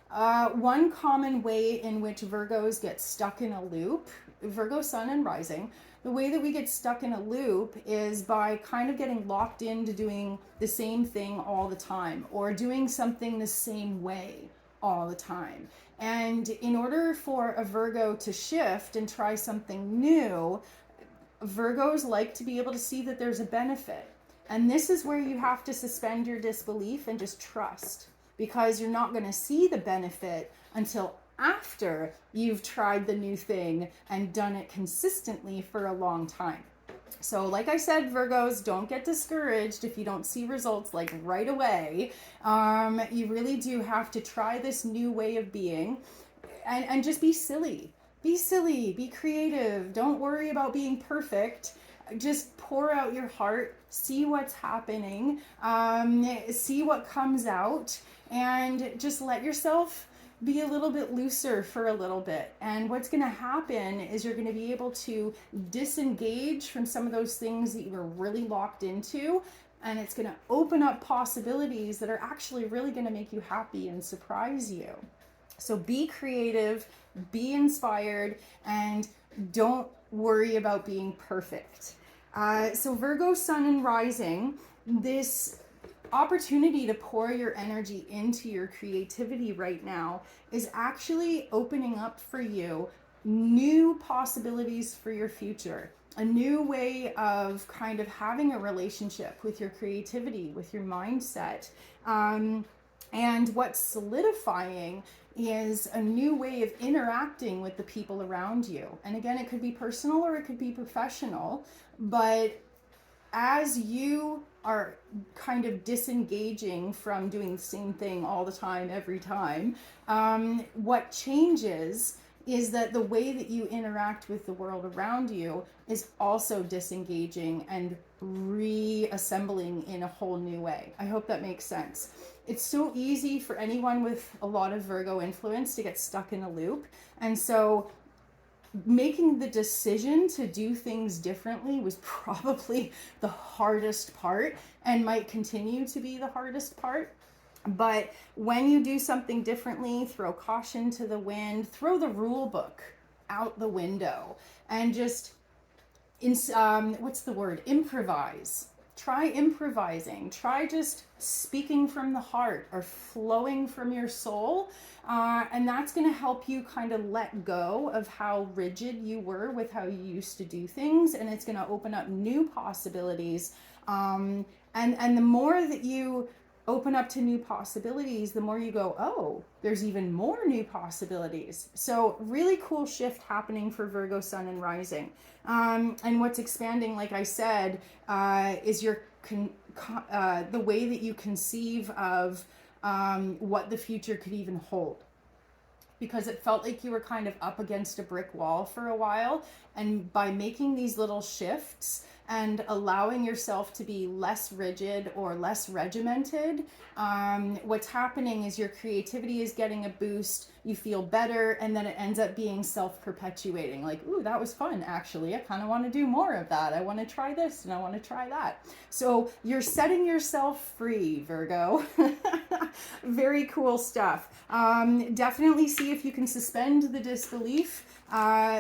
One common way in which Virgos get stuck in a loop, Virgo sun and rising, the way that we get stuck in a loop is by kind of getting locked into doing the same thing all the time, or doing something the same way all the time. And in order for a Virgo to shift and try something new, Virgos like to be able to see that there's a benefit. And this is where you have to suspend your disbelief and just trust, because you're not going to see the benefit until after you've tried the new thing and done it consistently for a long time. So like I said, Virgos, don't get discouraged if you don't see results like right away. You really do have to try this new way of being, and just be silly. Be silly, be creative. Don't worry about being perfect. Just pour out your heart, see what's happening, see what comes out, and just let yourself be a little bit looser for a little bit. And what's going to happen is you're going to be able to disengage from some of those things that you were really locked into, and it's going to open up possibilities that are actually really going to make you happy and surprise you. So be creative, be inspired, and don't worry about being perfect. So Virgo sun and rising, this opportunity to pour your energy into your creativity right now is actually opening up for you new possibilities for your future, a new way of kind of having a relationship with your creativity, with your mindset. And what's solidifying is a new way of interacting with the people around you. And again, it could be personal or it could be professional, but as you are kind of disengaging from doing the same thing all the time, every time, what changes is that the way that you interact with the world around you is also disengaging and reassembling in a whole new way. I hope that makes sense. It's so easy for anyone with a lot of Virgo influence to get stuck in a loop. And so making the decision to do things differently was probably the hardest part, and might continue to be the hardest part. But when you do something differently, throw caution to the wind, throw the rule book out the window, and just improvise. Try improvising. Try just speaking from the heart or flowing from your soul. And that's going to help you kind of let go of how rigid you were with how you used to do things. And it's going to open up new possibilities. And the more that you open up to new possibilities, the more you go, oh, there's even more new possibilities. So really cool shift happening for Virgo sun and rising. And what's expanding, like I said, is your the way that you conceive of what the future could even hold. Because it felt like you were kind of up against a brick wall for a while. And by making these little shifts and allowing yourself to be less rigid or less regimented, what's happening is your creativity is getting a boost, you feel better, and then it ends up being self-perpetuating. Like, ooh, that was fun, actually. I kind of want to do more of that. I want to try this and I want to try that. So you're setting yourself free, Virgo. Very cool stuff. Definitely see if you can suspend the disbelief.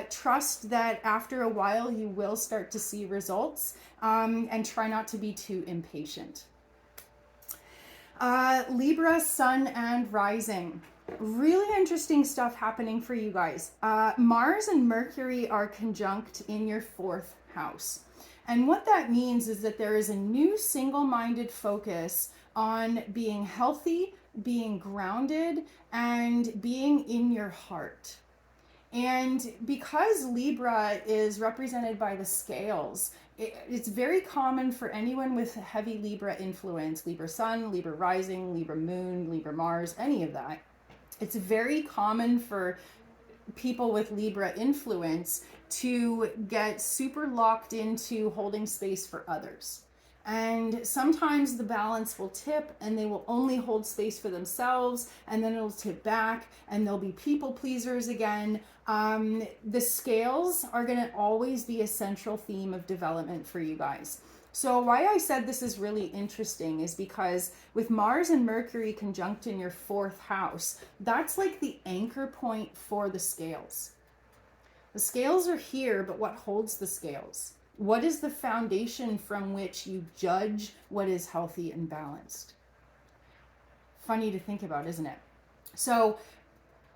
Trust that after a while you will start to see results, and try not to be too impatient. Libra, Sun and Rising. Really interesting stuff happening for you guys. Mars and Mercury are conjunct in your 4th house. And what that means is that there is a new single-minded focus on being healthy, being grounded, and being in your heart. And because Libra is represented by the scales, it's very common for anyone with heavy Libra influence, Libra Sun, Libra Rising, Libra Moon, Libra Mars, any of that. It's very common for people with Libra influence to get super locked into holding space for others. And sometimes the balance will tip and they will only hold space for themselves, and then it'll tip back and they'll be people pleasers again. The scales are going to always be a central theme of development for you guys. So why I said this is really interesting is because with Mars and Mercury conjunct in your 4th house, that's like the anchor point for the scales. The scales are here, but what holds the scales? What is the foundation from which you judge what is healthy and balanced? Funny to think about, isn't it? So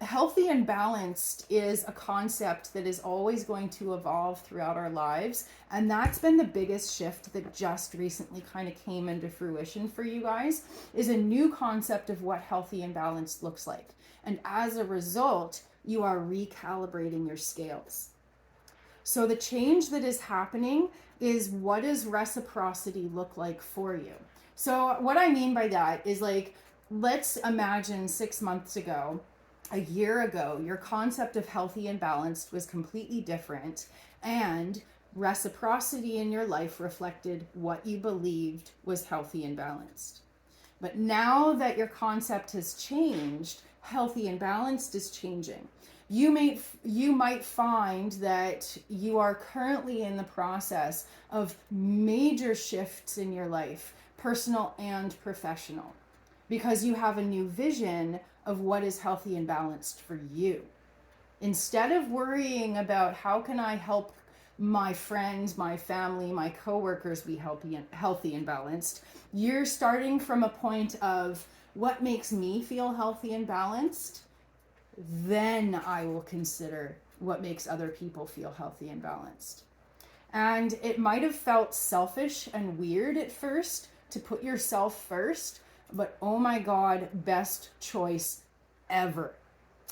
healthy and balanced is a concept that is always going to evolve throughout our lives. And that's been the biggest shift that just recently kind of came into fruition for you guys, is a new concept of what healthy and balanced looks like. And as a result, you are recalibrating your scales. So the change that is happening is, what does reciprocity look like for you? So what I mean by that is, like, let's imagine 6 months ago, a year ago, your concept of healthy and balanced was completely different, and reciprocity in your life reflected what you believed was healthy and balanced. But now that your concept has changed, healthy and balanced is changing. You might find that you are currently in the process of major shifts in your life, personal and professional, because you have a new vision of what is healthy and balanced for you. Instead of worrying about how can I help my friends, my family, my coworkers be healthy and balanced, you're starting from a point of what makes me feel healthy and balanced. Then I will consider what makes other people feel healthy and balanced. And it might have felt selfish and weird at first to put yourself first, but oh my God, best choice ever.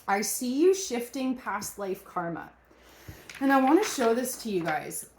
I see you shifting past life karma. And I want to show this to you guys.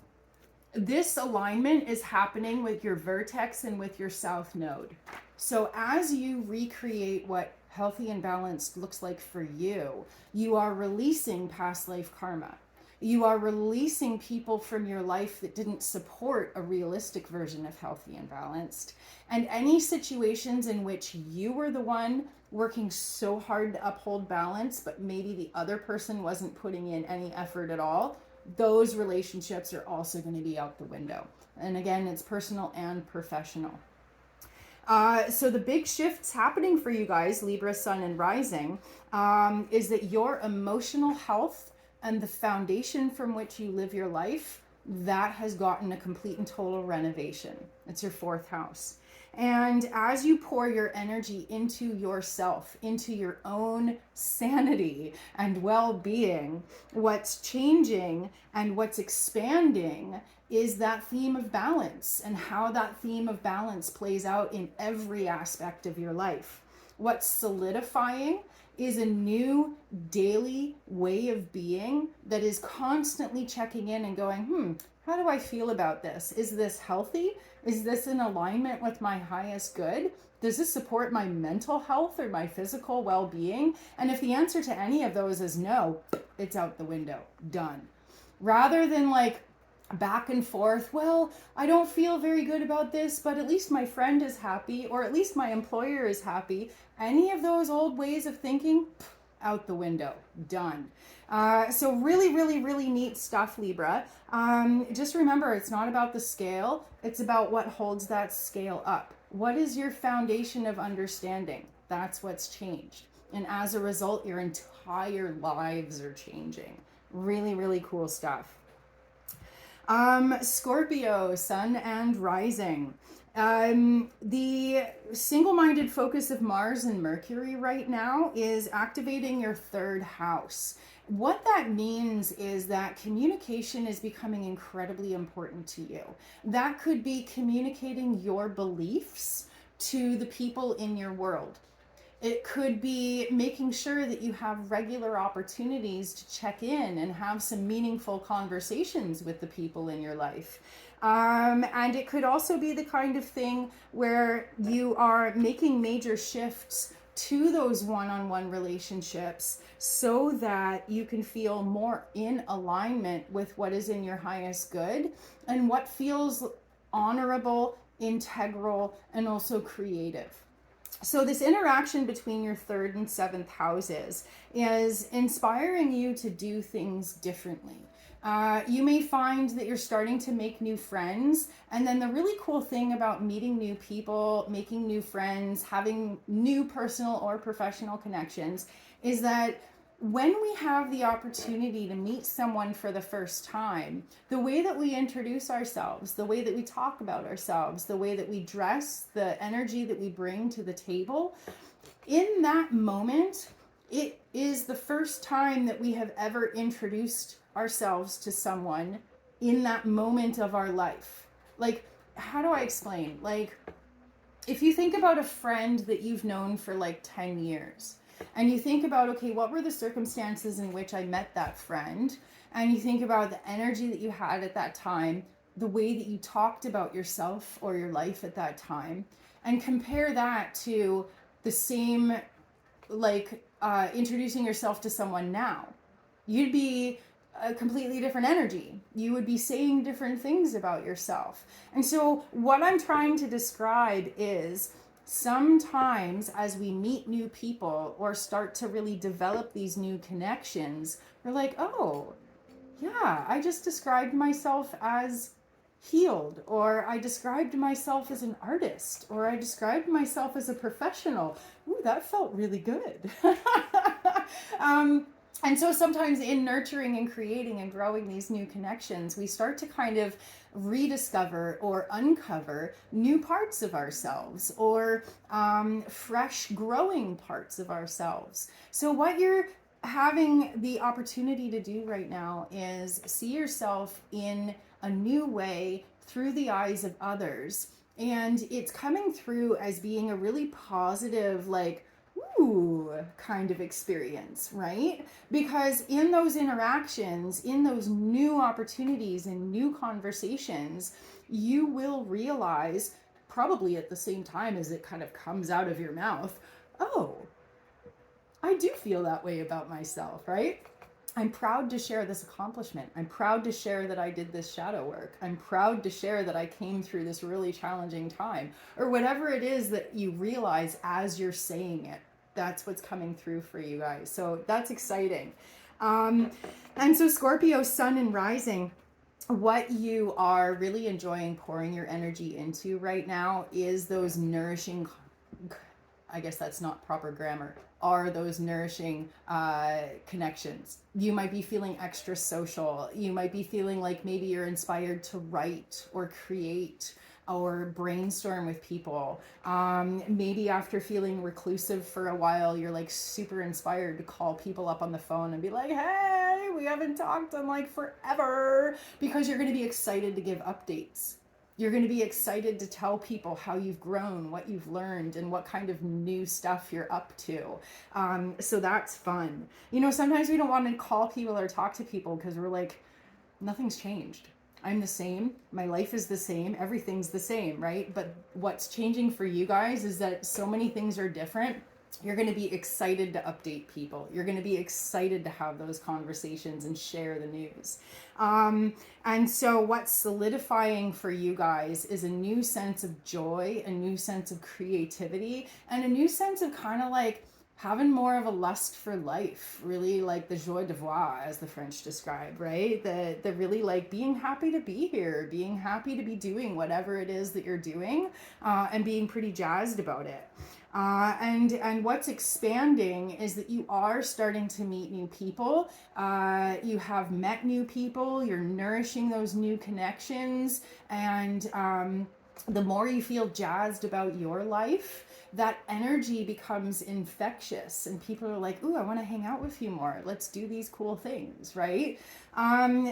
This alignment is happening with your vertex and with your south node. So as you recreate what healthy and balanced looks like for you, you are releasing past life karma. You are releasing people from your life that didn't support a realistic version of healthy and balanced. And any situations in which you were the one working so hard to uphold balance, but maybe the other person wasn't putting in any effort at all, those relationships are also going to be out the window. And again, it's personal and professional. So the big shifts happening for you guys, Libra, Sun, and Rising, is that your emotional health and the foundation from which you live your life, that has gotten a complete and total renovation. It's your 4th house. And as you pour your energy into yourself, into your own sanity and well-being, what's changing and what's expanding is that theme of balance, and how that theme of balance plays out in every aspect of your life. What's solidifying is a new daily way of being that is constantly checking in and going, how do I feel about this? Is this healthy? Is this in alignment with my highest good? Does this support my mental health or my physical well-being? And if the answer to any of those is no, it's out the window, done. Rather than like back and forth, well, I don't feel very good about this, but at least my friend is happy, or at least my employer is happy. Any of those old ways of thinking, out the window, done. So really, really, really neat stuff, Libra. Just remember, it's not about the scale. It's about what holds that scale up. What is your foundation of understanding? That's what's changed. And as a result, your entire lives are changing. Really, really cool stuff. Scorpio, sun and rising. The single-minded focus of Mars and Mercury right now is activating your third house. What that means is that communication is becoming incredibly important to you. That could be communicating your beliefs to the people in your world. It could be making sure that you have regular opportunities to check in and have some meaningful conversations with the people in your life. And it could also be the kind of thing where you are making major shifts to those one-on-one relationships so that you can feel more in alignment with what is in your highest good and what feels honorable, integral, and also creative. So this interaction between your third and seventh houses is inspiring you to do things differently. You may find that you're starting to make new friends. And then the really cool thing about meeting new people, making new friends, having new personal or professional connections is that when we have the opportunity to meet someone for the first time, the way that we introduce ourselves, the way that we talk about ourselves, the way that we dress, the energy that we bring to the table, in that moment, it is the first time that we have ever introduced ourselves to someone in that moment of our life. Like, how do I explain? Like, if you think about a friend that you've known for like 10 years, and you think about, okay, what were the circumstances in which I met that friend? And you think about the energy that you had at that time, the way that you talked about yourself or your life at that time, and compare that to the same, like, introducing yourself to someone now. You'd be a completely different energy. You would be saying different things about yourself. And so what I'm trying to describe is sometimes as we meet new people or start to really develop these new connections, we're like, oh, yeah, I just described myself as healed, or I described myself as an artist, or I described myself as a professional. Ooh, that felt really good. And so sometimes in nurturing and creating and growing these new connections, we start to kind of rediscover or uncover new parts of ourselves or fresh growing parts of ourselves. So what you're having the opportunity to do right now is see yourself in a new way through the eyes of others. And it's coming through as being a really positive, like, ooh, kind of experience, right? Because in those interactions, in those new opportunities and new conversations, you will realize, probably at the same time as it kind of comes out of your mouth, oh, I do feel that way about myself, right? I'm proud to share this accomplishment. I'm proud to share that I did this shadow work. I'm proud to share that I came through this really challenging time, or whatever it is that you realize as you're saying it. That's what's coming through for you guys. So that's exciting. And so Scorpio, sun and rising, what you are really enjoying pouring your energy into right now is those nourishing, I guess that's not proper grammar, are those nourishing connections. You might be feeling extra social. You might be feeling like maybe you're inspired to write or create or brainstorm with people. Maybe after feeling reclusive for a while, you're like super inspired to call people up on the phone and be like, hey, we haven't talked in like forever, because you're going to be excited to give updates. You're going to be excited to tell people how you've grown, what you've learned, and what kind of new stuff you're up to. So that's fun. You know, sometimes we don't want to call people or talk to people because we're like, nothing's changed. I'm the same. My life is the same. Everything's the same, right? But what's changing for you guys is that so many things are different. You're going to be excited to update people. You're going to be excited to have those conversations and share the news. And so what's solidifying for you guys is a new sense of joy, a new sense of creativity, and a new sense of kind of like having more of a lust for life, really like the joie de vivre, as the French describe, right? The really like being happy to be here, being happy to be doing whatever it is that you're doing, and being pretty jazzed about it. And what's expanding is that you are starting to meet new people. You have met new people. You're nourishing those new connections, and the more you feel jazzed about your life, that energy becomes infectious, and people are like, "Ooh, I want to hang out with you more. Let's do these cool things," right?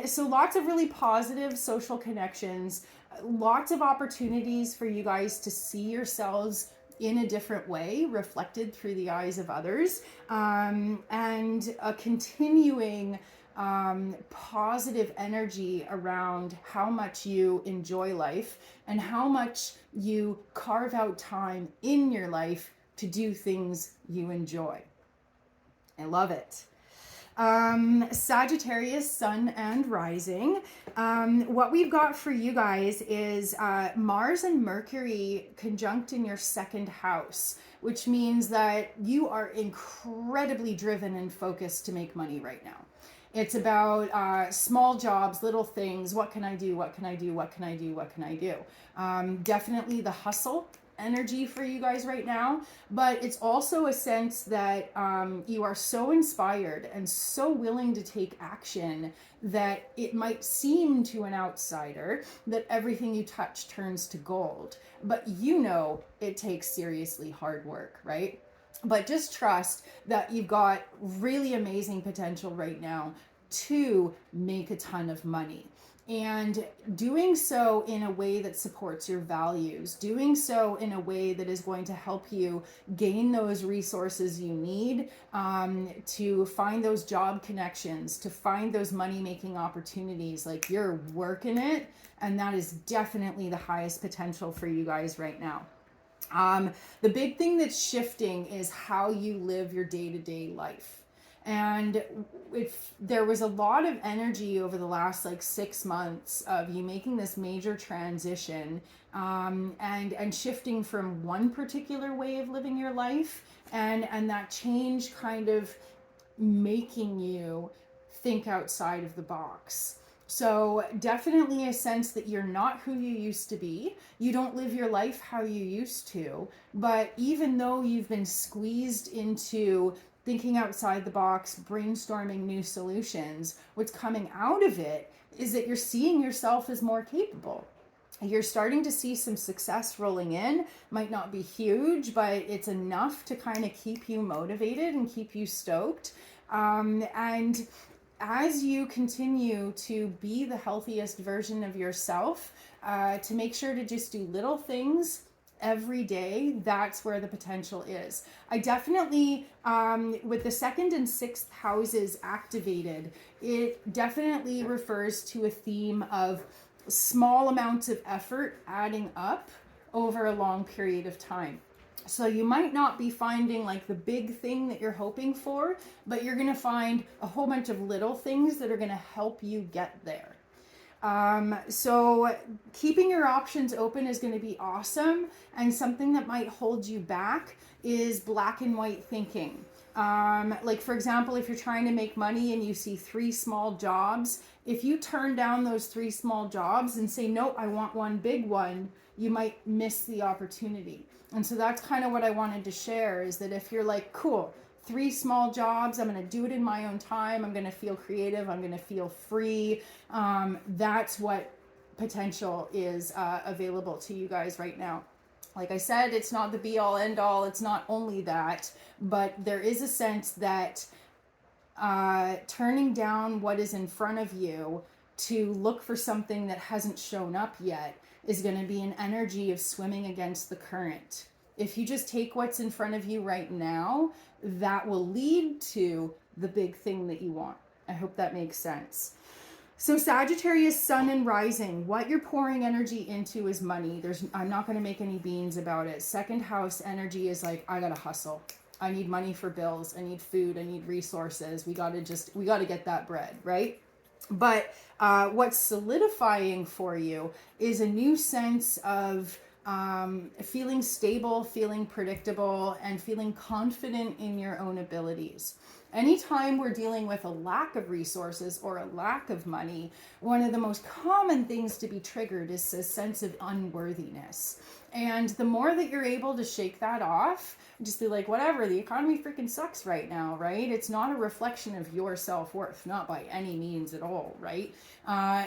So lots of really positive social connections, lots of opportunities for you guys to see yourselves in a different way, reflected through the eyes of others, and a continuing positive energy around how much you enjoy life and how much you carve out time in your life to do things you enjoy. I love it. Sagittarius, sun and rising. What we've got for you guys is Mars and Mercury conjunct in your second house, which means that you are incredibly driven and focused to make money right now. It's about small jobs, little things. What can I do? What can I do? What can I do? What can I do? Definitely the hustle energy for you guys right now, but it's also a sense that you are so inspired and so willing to take action that it might seem to an outsider that everything you touch turns to gold, but you know it takes seriously hard work, right? But just trust that you've got really amazing potential right now to make a ton of money. And doing so in a way that supports your values, doing so in a way that is going to help you gain those resources you need to find those job connections, to find those money-making opportunities. Like, you're working it, and that is definitely the highest potential for you guys right now. The big thing that's shifting is how you live your day-to-day life. And if there was a lot of energy over the last 6 months of you making this major transition and shifting from one particular way of living your life, and that change kind of making you think outside of the box. So definitely a sense that you're not who you used to be. You don't live your life how you used to. But even though you've been squeezed into thinking outside the box, brainstorming new solutions, what's coming out of it is that you're seeing yourself as more capable. You're starting to see some success rolling in. Might not be huge, but it's enough to kind of keep you motivated and keep you stoked. And as you continue to be the healthiest version of yourself, to make sure to just do little things every day, that's where the potential is. I definitely, with the second and sixth houses activated, it definitely refers to a theme of small amounts of effort adding up over a long period of time. So you might not be finding the big thing that you're hoping for, but you're going to find a whole bunch of little things that are going to help you get there. So keeping your options open is going to be awesome. And something that might hold you back is black and white thinking. For example, if you're trying to make money and you see 3 small jobs, if you turn down those 3 small jobs and say, no, I want one big one, you might miss the opportunity. And so that's kind of what I wanted to share, is that if you're cool, 3 small jobs, I'm going to do it in my own time, I'm going to feel creative, I'm going to feel free, that's what potential is available to you guys right now. Like I said, it's not the be all end all, it's not only that, but there is a sense that turning down what is in front of you to look for something that hasn't shown up yet is going to be an energy of swimming against the current. If you just take what's in front of you right now, that will lead to the big thing that you want. I hope that makes sense. So Sagittarius, sun and rising, what you're pouring energy into is money. I'm not going to make any beans about it. Second house energy is I got to hustle. I need money for bills. I need food. I need resources. We got to get that bread, right? But what's solidifying for you is a new sense of feeling stable, feeling predictable, and feeling confident in your own abilities. Anytime we're dealing with a lack of resources or a lack of money, one of the most common things to be triggered is a sense of unworthiness. And the more that you're able to shake that off, just be like, whatever, the economy freaking sucks right now, right? It's not a reflection of your self-worth, not by any means at all, right?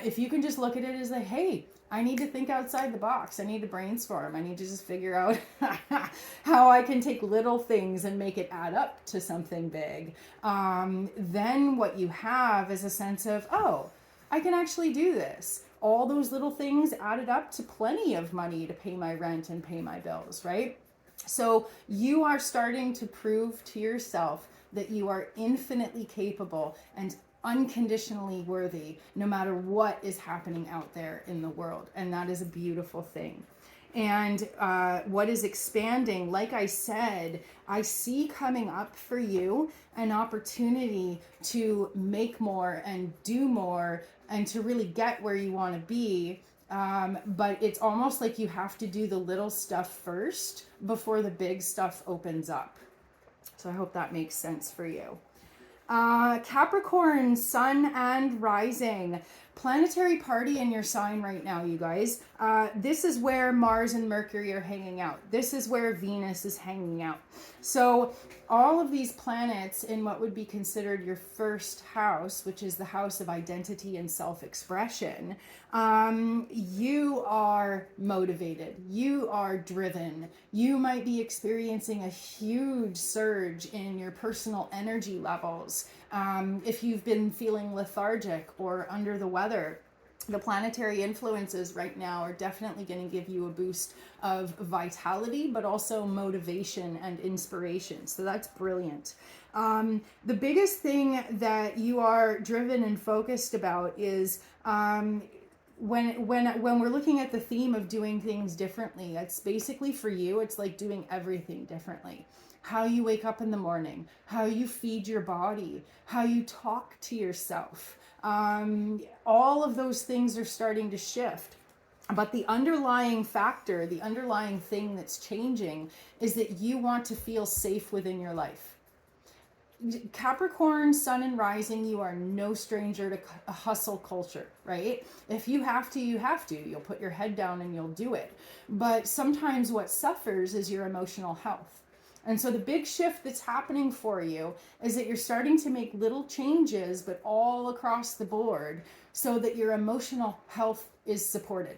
If you can just look at it as like, hey, I need to think outside the box. I need to brainstorm. I need to just figure out how I can take little things and make it add up to something big. Then what you have is a sense of, oh, I can actually do this. All those little things added up to plenty of money to pay my rent and pay my bills, right? So you are starting to prove to yourself that you are infinitely capable and unconditionally worthy, no matter what is happening out there in the world. And that is a beautiful thing. And what is expanding, like I said, I see coming up for you an opportunity to make more and do more and to really get where you want to be. But it's almost like you have to do the little stuff first before the big stuff opens up. So I hope that makes sense for you. Capricorn, sun and rising. Planetary party in your sign right now, you guys. This is where Mars and Mercury are hanging out. This is where Venus is hanging out. So all of these planets in what would be considered your first house, which is the house of identity and self-expression, you are motivated. You are driven. You might be experiencing a huge surge in your personal energy levels. If you've been feeling lethargic or under the weather, the planetary influences right now are definitely going to give you a boost of vitality, but also motivation and inspiration. So that's brilliant. The biggest thing that you are driven and focused about is when we're looking at the theme of doing things differently, it's basically for you, it's like doing everything differently. How you wake up in the morning, how you feed your body, how you talk to yourself. All of those things are starting to shift. But the underlying factor, the underlying thing that's changing is that you want to feel safe within your life. Capricorn, sun and rising, you are no stranger to a hustle culture, right? If you have to, you have to. You'll put your head down and you'll do it. But sometimes what suffers is your emotional health. And so the big shift that's happening for you is that you're starting to make little changes, but all across the board, so that your emotional health is supported,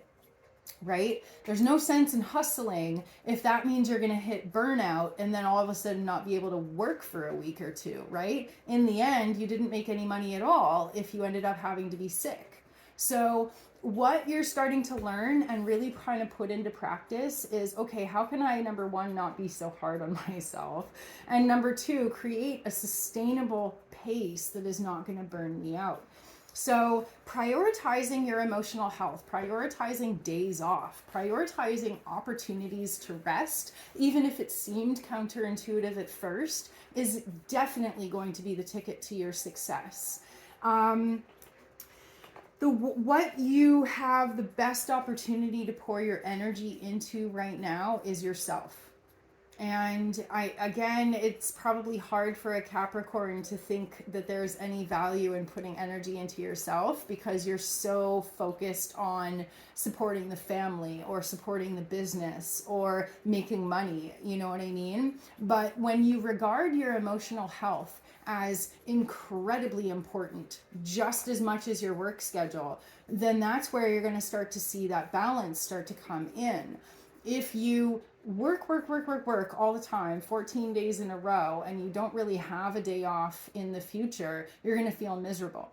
right? There's no sense in hustling if that means you're going to hit burnout and then all of a sudden not be able to work for a week or two, right? In the end, you didn't make any money at all if you ended up having to be sick. So what you're starting to learn and really kind of put into practice is, okay, how can I, number one, not be so hard on myself? And number two, create a sustainable pace that is not going to burn me out. So prioritizing your emotional health, prioritizing days off, prioritizing opportunities to rest, even if it seemed counterintuitive at first, is definitely going to be the ticket to your success. What you have the best opportunity to pour your energy into right now is yourself. And again, it's probably hard for a Capricorn to think that there's any value in putting energy into yourself because you're so focused on supporting the family or supporting the business or making money, you know what I mean? But when you regard your emotional health as incredibly important, just as much as your work schedule, then that's where you're going to start to see that balance start to come in. If you work all the time, 14 days in a row, and you don't really have a day off in the future, you're going to feel miserable.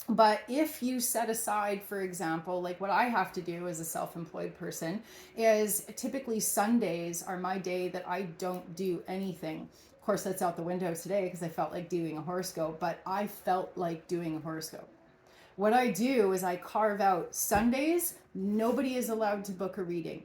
But if you set aside, for example, like what I have to do as a self-employed person is typically Sundays are my day that I don't do anything. Of course, that's out the window today because I felt like doing a horoscope, but I felt like doing a horoscope. What I do is I carve out Sundays. Nobody is allowed to book a reading.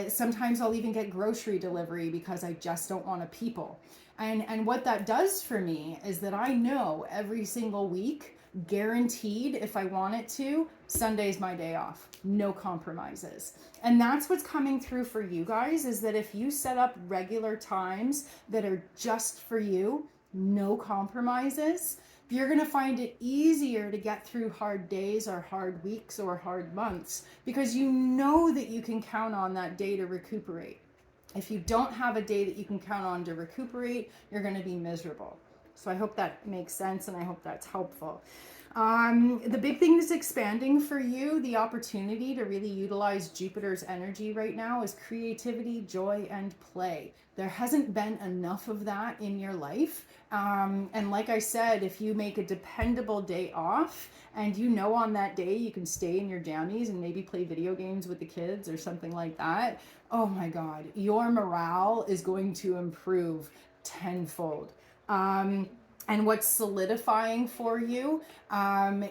Sometimes I'll even get grocery delivery because I just don't want to people. And what that does for me is that I know every single week, guaranteed, if I want it to, Sunday's my day off. No compromises. And that's what's coming through for you guys, is that if you set up regular times that are just for you, no compromises, you're going to find it easier to get through hard days or hard weeks or hard months because you know that you can count on that day to recuperate. If you don't have a day that you can count on to recuperate, you're going to be miserable. So I hope that makes sense and I hope that's helpful. The big thing that's expanding for you, the opportunity to really utilize Jupiter's energy right now, is creativity, joy, and play. There hasn't been enough of that in your life. And like I said, if you make a dependable day off and you know on that day you can stay in your jammies and maybe play video games with the kids or something like that, oh my God, your morale is going to improve tenfold. And what's solidifying for you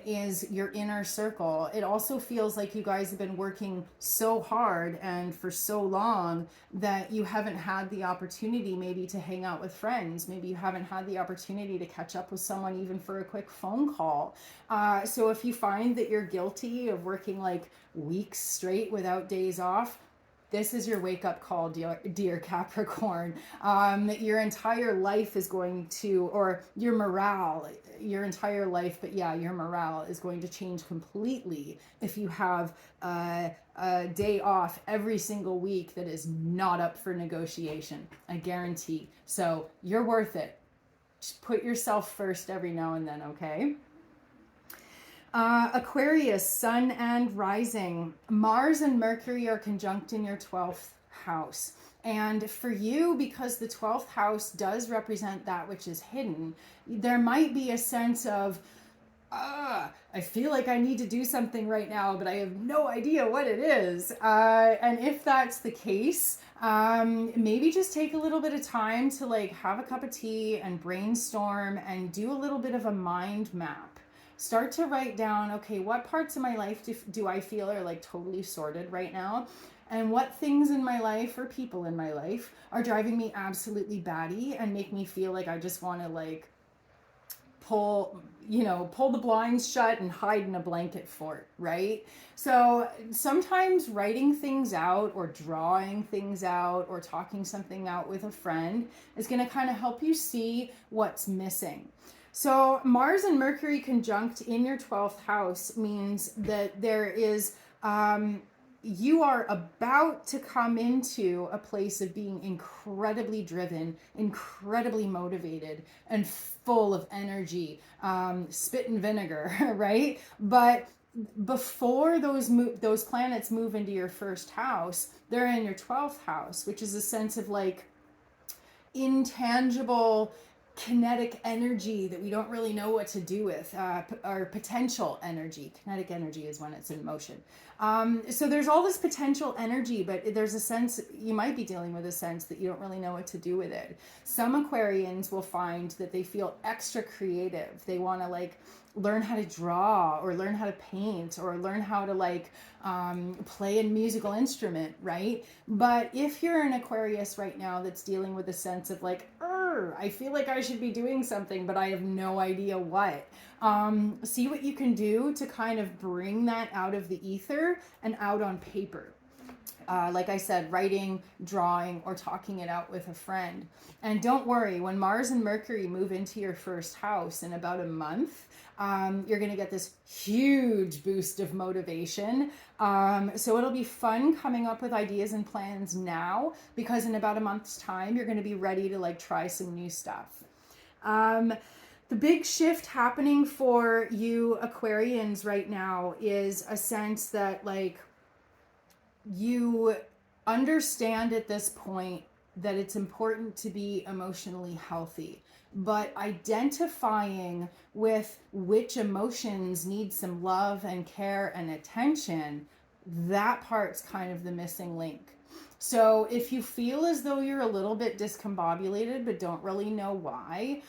is your inner circle. It also feels like you guys have been working so hard and for so long that you haven't had the opportunity maybe to hang out with friends. Maybe you haven't had the opportunity to catch up with someone even for a quick phone call. So if you find that you're guilty of working like weeks straight without days off, this is your wake-up call, dear Capricorn. Your entire life is going to, or your morale, your entire life, but yeah, your morale is going to change completely if you have a day off every single week that is not up for negotiation. I guarantee. So you're worth it. Just put yourself first every now and then, okay? Aquarius, sun and rising. Mars and Mercury are conjunct in your 12th house. And for you, because the 12th house does represent that which is hidden, there might be a sense of, I feel like I need to do something right now, but I have no idea what it is. And if that's the case, maybe just take a little bit of time to like have a cup of tea and brainstorm and do a little bit of a mind map. Start to write down, okay, what parts of my life do I feel are like totally sorted right now? And what things in my life or people in my life are driving me absolutely batty and make me feel like I just want to like pull the blinds shut and hide in a blanket fort, right? So sometimes writing things out or drawing things out or talking something out with a friend is going to kind of help you see what's missing. So Mars and Mercury conjunct in your 12th house means that there is, you are about to come into a place of being incredibly driven, incredibly motivated, and full of energy, spit and vinegar, right? But before those planets move into your first house, they're in your 12th house, which is a sense of like intangible kinetic energy that we don't really know what to do with, or potential energy. Kinetic energy is when it's in motion. So there's all this potential energy, but there's a sense, you might be dealing with a sense that you don't really know what to do with it. Some Aquarians will find that they feel extra creative. They want to like learn how to draw or learn how to paint or learn how to like play a musical instrument, right? But if you're an Aquarius right now that's dealing with a sense of like, I feel like I should be doing something, but I have no idea what. See what you can do to kind of bring that out of the ether and out on paper. Like I said, writing, drawing, or talking it out with a friend. And don't worry, when Mars and Mercury move into your first house in about a month, you're going to get this huge boost of motivation. So it'll be fun coming up with ideas and plans now, because in about a month's time, you're going to be ready to like try some new stuff. The big shift happening for you Aquarians right now is a sense that like you understand at this point that it's important to be emotionally healthy, but identifying with which emotions need some love and care and attention, that part's kind of the missing link. So if you feel as though you're a little bit discombobulated but don't really know why,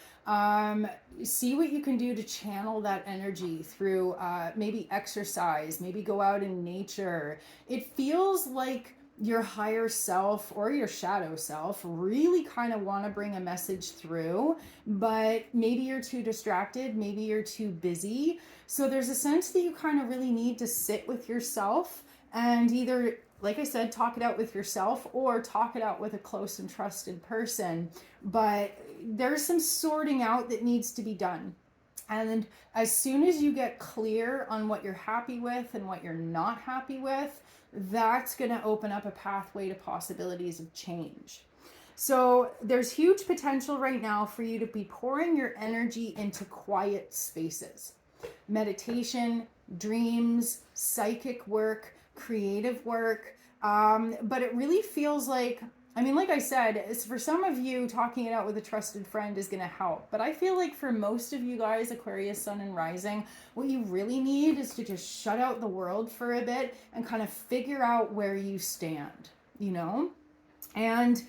see what you can do to channel that energy through maybe exercise, maybe go out in nature. It feels like your higher self or your shadow self really kind of want to bring a message through, but maybe you're too distracted, maybe you're too busy. So there's a sense that you kind of really need to sit with yourself and either, like I said, talk it out with yourself or talk it out with a close and trusted person. But there's some sorting out that needs to be done. And as soon as you get clear on what you're happy with and what you're not happy with, that's going to open up a pathway to possibilities of change. So there's huge potential right now for you to be pouring your energy into quiet spaces. Meditation, dreams, psychic work, creative work. But it really feels like, I mean, like I said, it's for some of you, talking it out with a trusted friend is going to help. But I feel like for most of you guys, Aquarius, Sun, and Rising, what you really need is to just shut out the world for a bit and kind of figure out where you stand, you know? And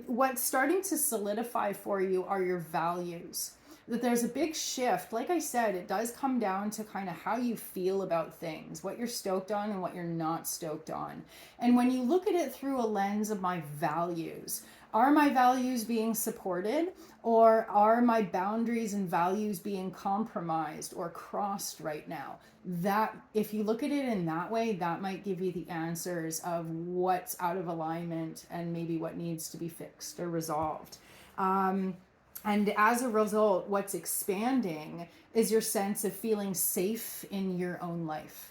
what's starting to solidify for you are your values. That there's a big shift. Like I said, it does come down to kind of how you feel about things, what you're stoked on and what you're not stoked on. And when you look at it through a lens of my values, are my values being supported, or are my boundaries and values being compromised or crossed right now? That, if you look at it in that way, that might give you the answers of what's out of alignment and maybe what needs to be fixed or resolved. And as a result, what's expanding is your sense of feeling safe in your own life.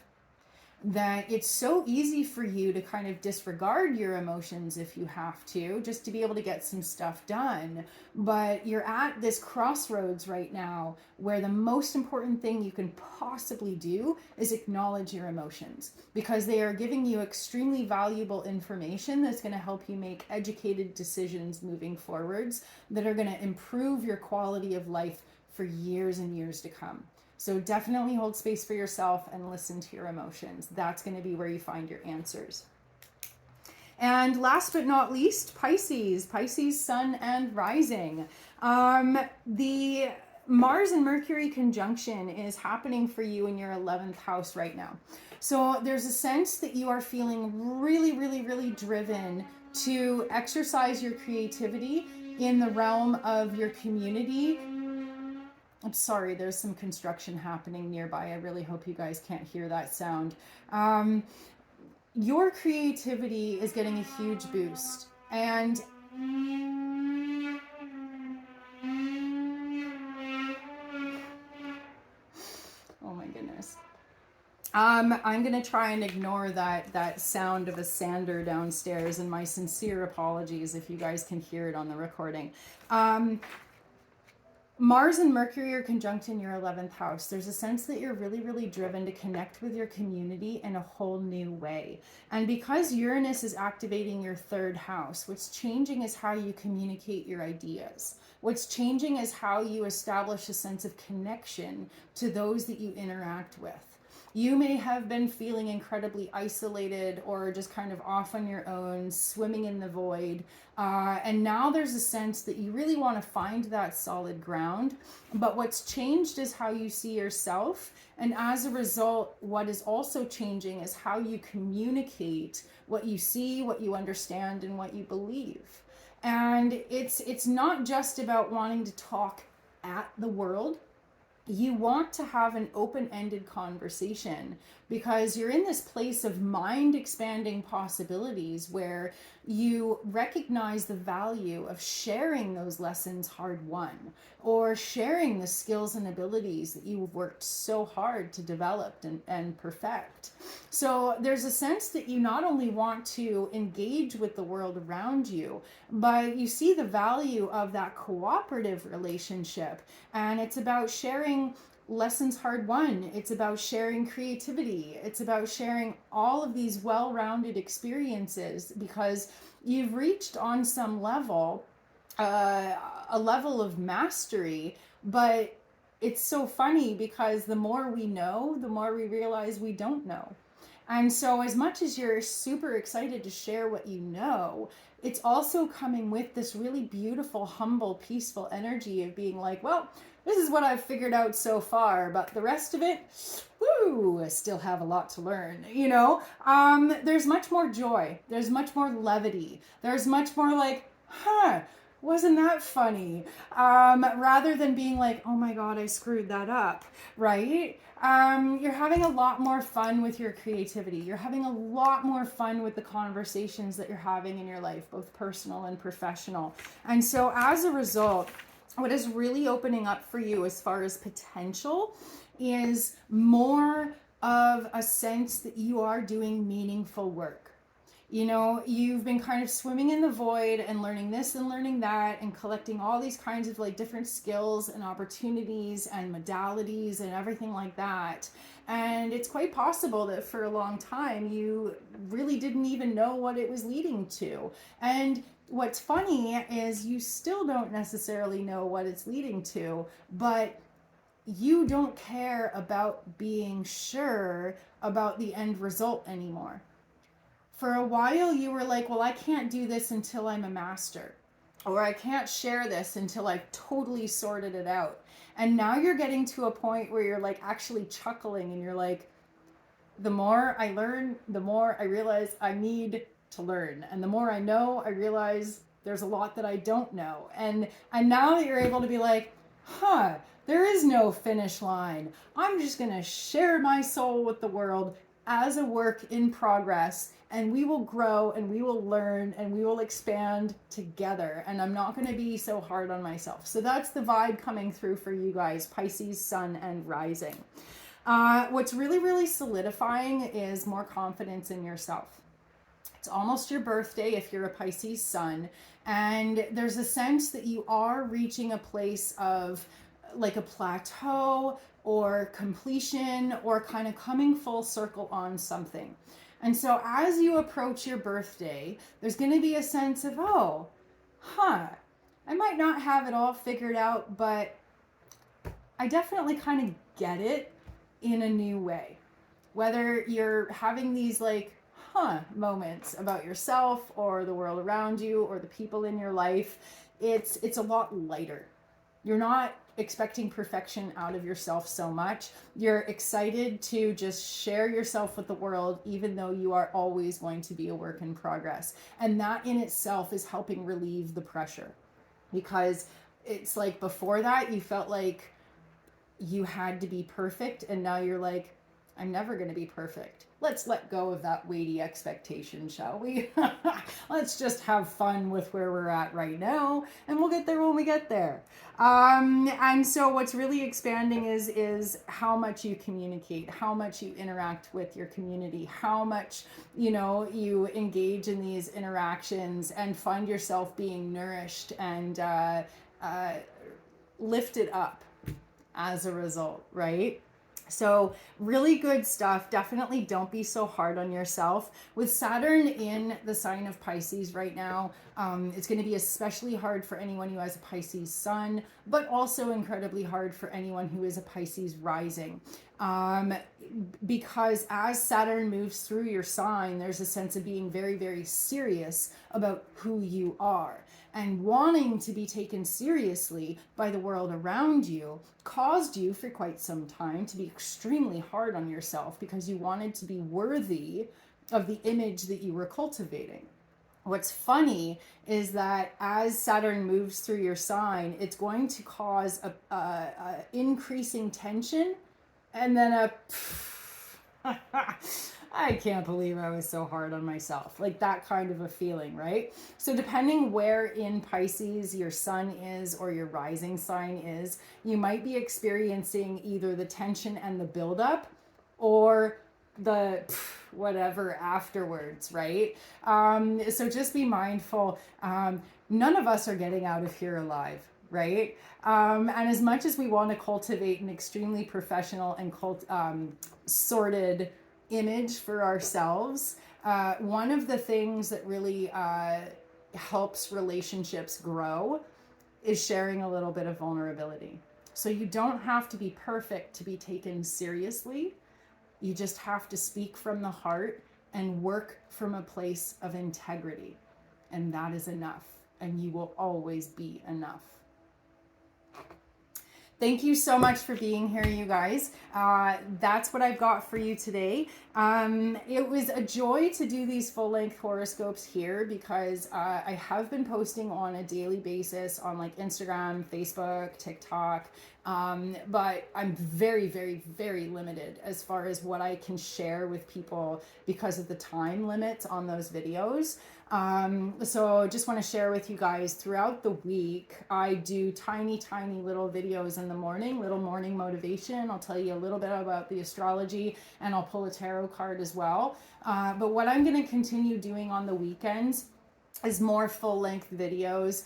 That it's so easy for you to kind of disregard your emotions if you have to, just to be able to get some stuff done. But you're at this crossroads right now where the most important thing you can possibly do is acknowledge your emotions, because they are giving you extremely valuable information that's going to help you make educated decisions moving forwards that are going to improve your quality of life for years and years to come. So definitely hold space for yourself and listen to your emotions. That's going to be where you find your answers. And last but not least, Pisces, Sun and Rising. The Mars and Mercury conjunction is happening for you in your 11th house right now. So there's a sense that you are feeling really, really, really driven to exercise your creativity in the realm of your community. I'm sorry, there's some construction happening nearby. I really hope you guys can't hear that sound. Your creativity is getting a huge boost. And oh my goodness. I'm going to try and ignore that sound of a sander downstairs, and my sincere apologies if you guys can hear it on the recording. Mars and Mercury are conjunct in your 11th house. There's a sense that you're really, really driven to connect with your community in a whole new way. And because Uranus is activating your 3rd house, what's changing is how you communicate your ideas. What's changing is how you establish a sense of connection to those that you interact with. You may have been feeling incredibly isolated or just kind of off on your own, swimming in the void. And now there's a sense that you really want to find that solid ground. But what's changed is how you see yourself. And as a result, what is also changing is how you communicate what you see, what you understand, and what you believe. And it's not just about wanting to talk at the world. You want to have an open-ended conversation, because you're in this place of mind expanding possibilities where you recognize the value of sharing those lessons hard won, or sharing the skills and abilities that you've worked so hard to develop and perfect. So there's a sense that you not only want to engage with the world around you, but you see the value of that cooperative relationship. And it's about sharing lessons hard won. It's about sharing creativity. It's about sharing all of these well-rounded experiences, because you've reached on some level a level of mastery. But it's so funny, because the more we know, the more we realize we don't know. And so as much as you're super excited to share what you know, it's also coming with this really beautiful, humble, peaceful energy of being like, well, this is what I've figured out so far, but the rest of it, woo, I still have a lot to learn, you know? There's much more joy. There's much more levity. There's much more like, wasn't that funny? Rather than being like, oh my God, I screwed that up, right? You're having a lot more fun with your creativity. You're having a lot more fun with the conversations that you're having in your life, both personal and professional. And so as a result, what is really opening up for you as far as potential is more of a sense that you are doing meaningful work. You know, you've been kind of swimming in the void and learning this and learning that and collecting all these kinds of like different skills and opportunities and modalities and everything like that. And it's quite possible that for a long time you really didn't even know what it was leading to. And what's funny is you still don't necessarily know what it's leading to, but you don't care about being sure about the end result anymore. For a while you were like, well, I can't do this until I'm a master, or I can't share this until I've totally sorted it out. And now you're getting to a point where you're like actually chuckling and you're like, the more I learn, the more I realize I need to learn. And the more I know, I realize there's a lot that I don't know. And now that you're able to be like, there is no finish line. I'm just going to share my soul with the world as a work in progress, and we will grow and we will learn and we will expand together, and I'm not going to be so hard on myself. So that's the vibe coming through for you guys, Pisces, Sun, and Rising. What's really, really solidifying is more confidence in yourself. It's almost your birthday if you're a Pisces Sun, and there's a sense that you are reaching a place of like a plateau or completion or kind of coming full circle on something. And so as you approach your birthday, there's going to be a sense of, I might not have it all figured out, but I definitely kind of get it in a new way. Whether you're having these like, moments about yourself or the world around you or the people in your life, it's a lot lighter. You're not expecting perfection out of yourself so much. You're excited to just share yourself with the world, even though you are always going to be a work in progress. And that in itself is helping relieve the pressure, because it's like before that you felt like you had to be perfect, and now you're like, I'm never going to be perfect. Let's let go of that weighty expectation, shall we? Let's just have fun with where we're at right now, and we'll get there when we get there. And so what's really expanding is how much you communicate, how much you interact with your community, how much, you engage in these interactions and find yourself being nourished and lifted up as a result, right? So really good stuff. Definitely don't be so hard on yourself. With Saturn in the sign of Pisces right now, it's going to be especially hard for anyone who has a Pisces sun, but also incredibly hard for anyone who is a Pisces rising. Because as Saturn moves through your sign, there's a sense of being very, very serious about who you are. And wanting to be taken seriously by the world around you caused you for quite some time to be extremely hard on yourself because you wanted to be worthy of the image that you were cultivating. What's funny is that as Saturn moves through your sign, it's going to cause a increasing tension and then I can't believe I was so hard on myself. Like that kind of a feeling, right? So depending where in Pisces your sun is or your rising sign is, you might be experiencing either the tension and the buildup or the whatever afterwards, right? So just be mindful. None of us are getting out of here alive, right? And as much as we want to cultivate an extremely professional and sorted image for ourselves, one of the things that really helps relationships grow is sharing a little bit of vulnerability. So you don't have to be perfect to be taken seriously. You just have to speak from the heart and work from a place of integrity. And that is enough. And you will always be enough. Thank you so much for being here, you guys. That's what I've got for you today. It was a joy to do these full-length horoscopes here because I have been posting on a daily basis on like Instagram, Facebook, TikTok, But I'm very, very, very limited as far as what I can share with people because of the time limits on those videos. So just want to share with you guys throughout the week, I do tiny, tiny little videos in the morning, little morning motivation. I'll tell you a little bit about the astrology and I'll pull a tarot card as well. But what I'm going to continue doing on the weekends is more full-length videos.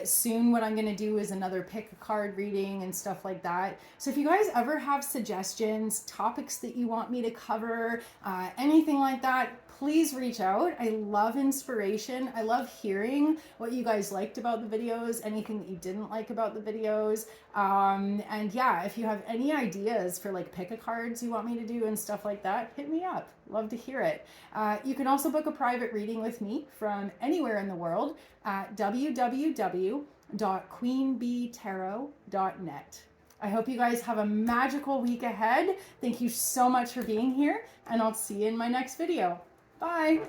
Soon what I'm going to do is another pick a card reading and stuff like that. So if you guys ever have suggestions, topics that you want me to cover, anything like that, please reach out. I love inspiration. I love hearing what you guys liked about the videos, anything that you didn't like about the videos. And yeah, if you have any ideas for like pick a cards you want me to do and stuff like that, hit me up. Love to hear it. You can also book a private reading with me from anywhere in the world at www.queenbeetarot.net. I hope you guys have a magical week ahead. Thank you so much for being here, and I'll see you in my next video. Bye.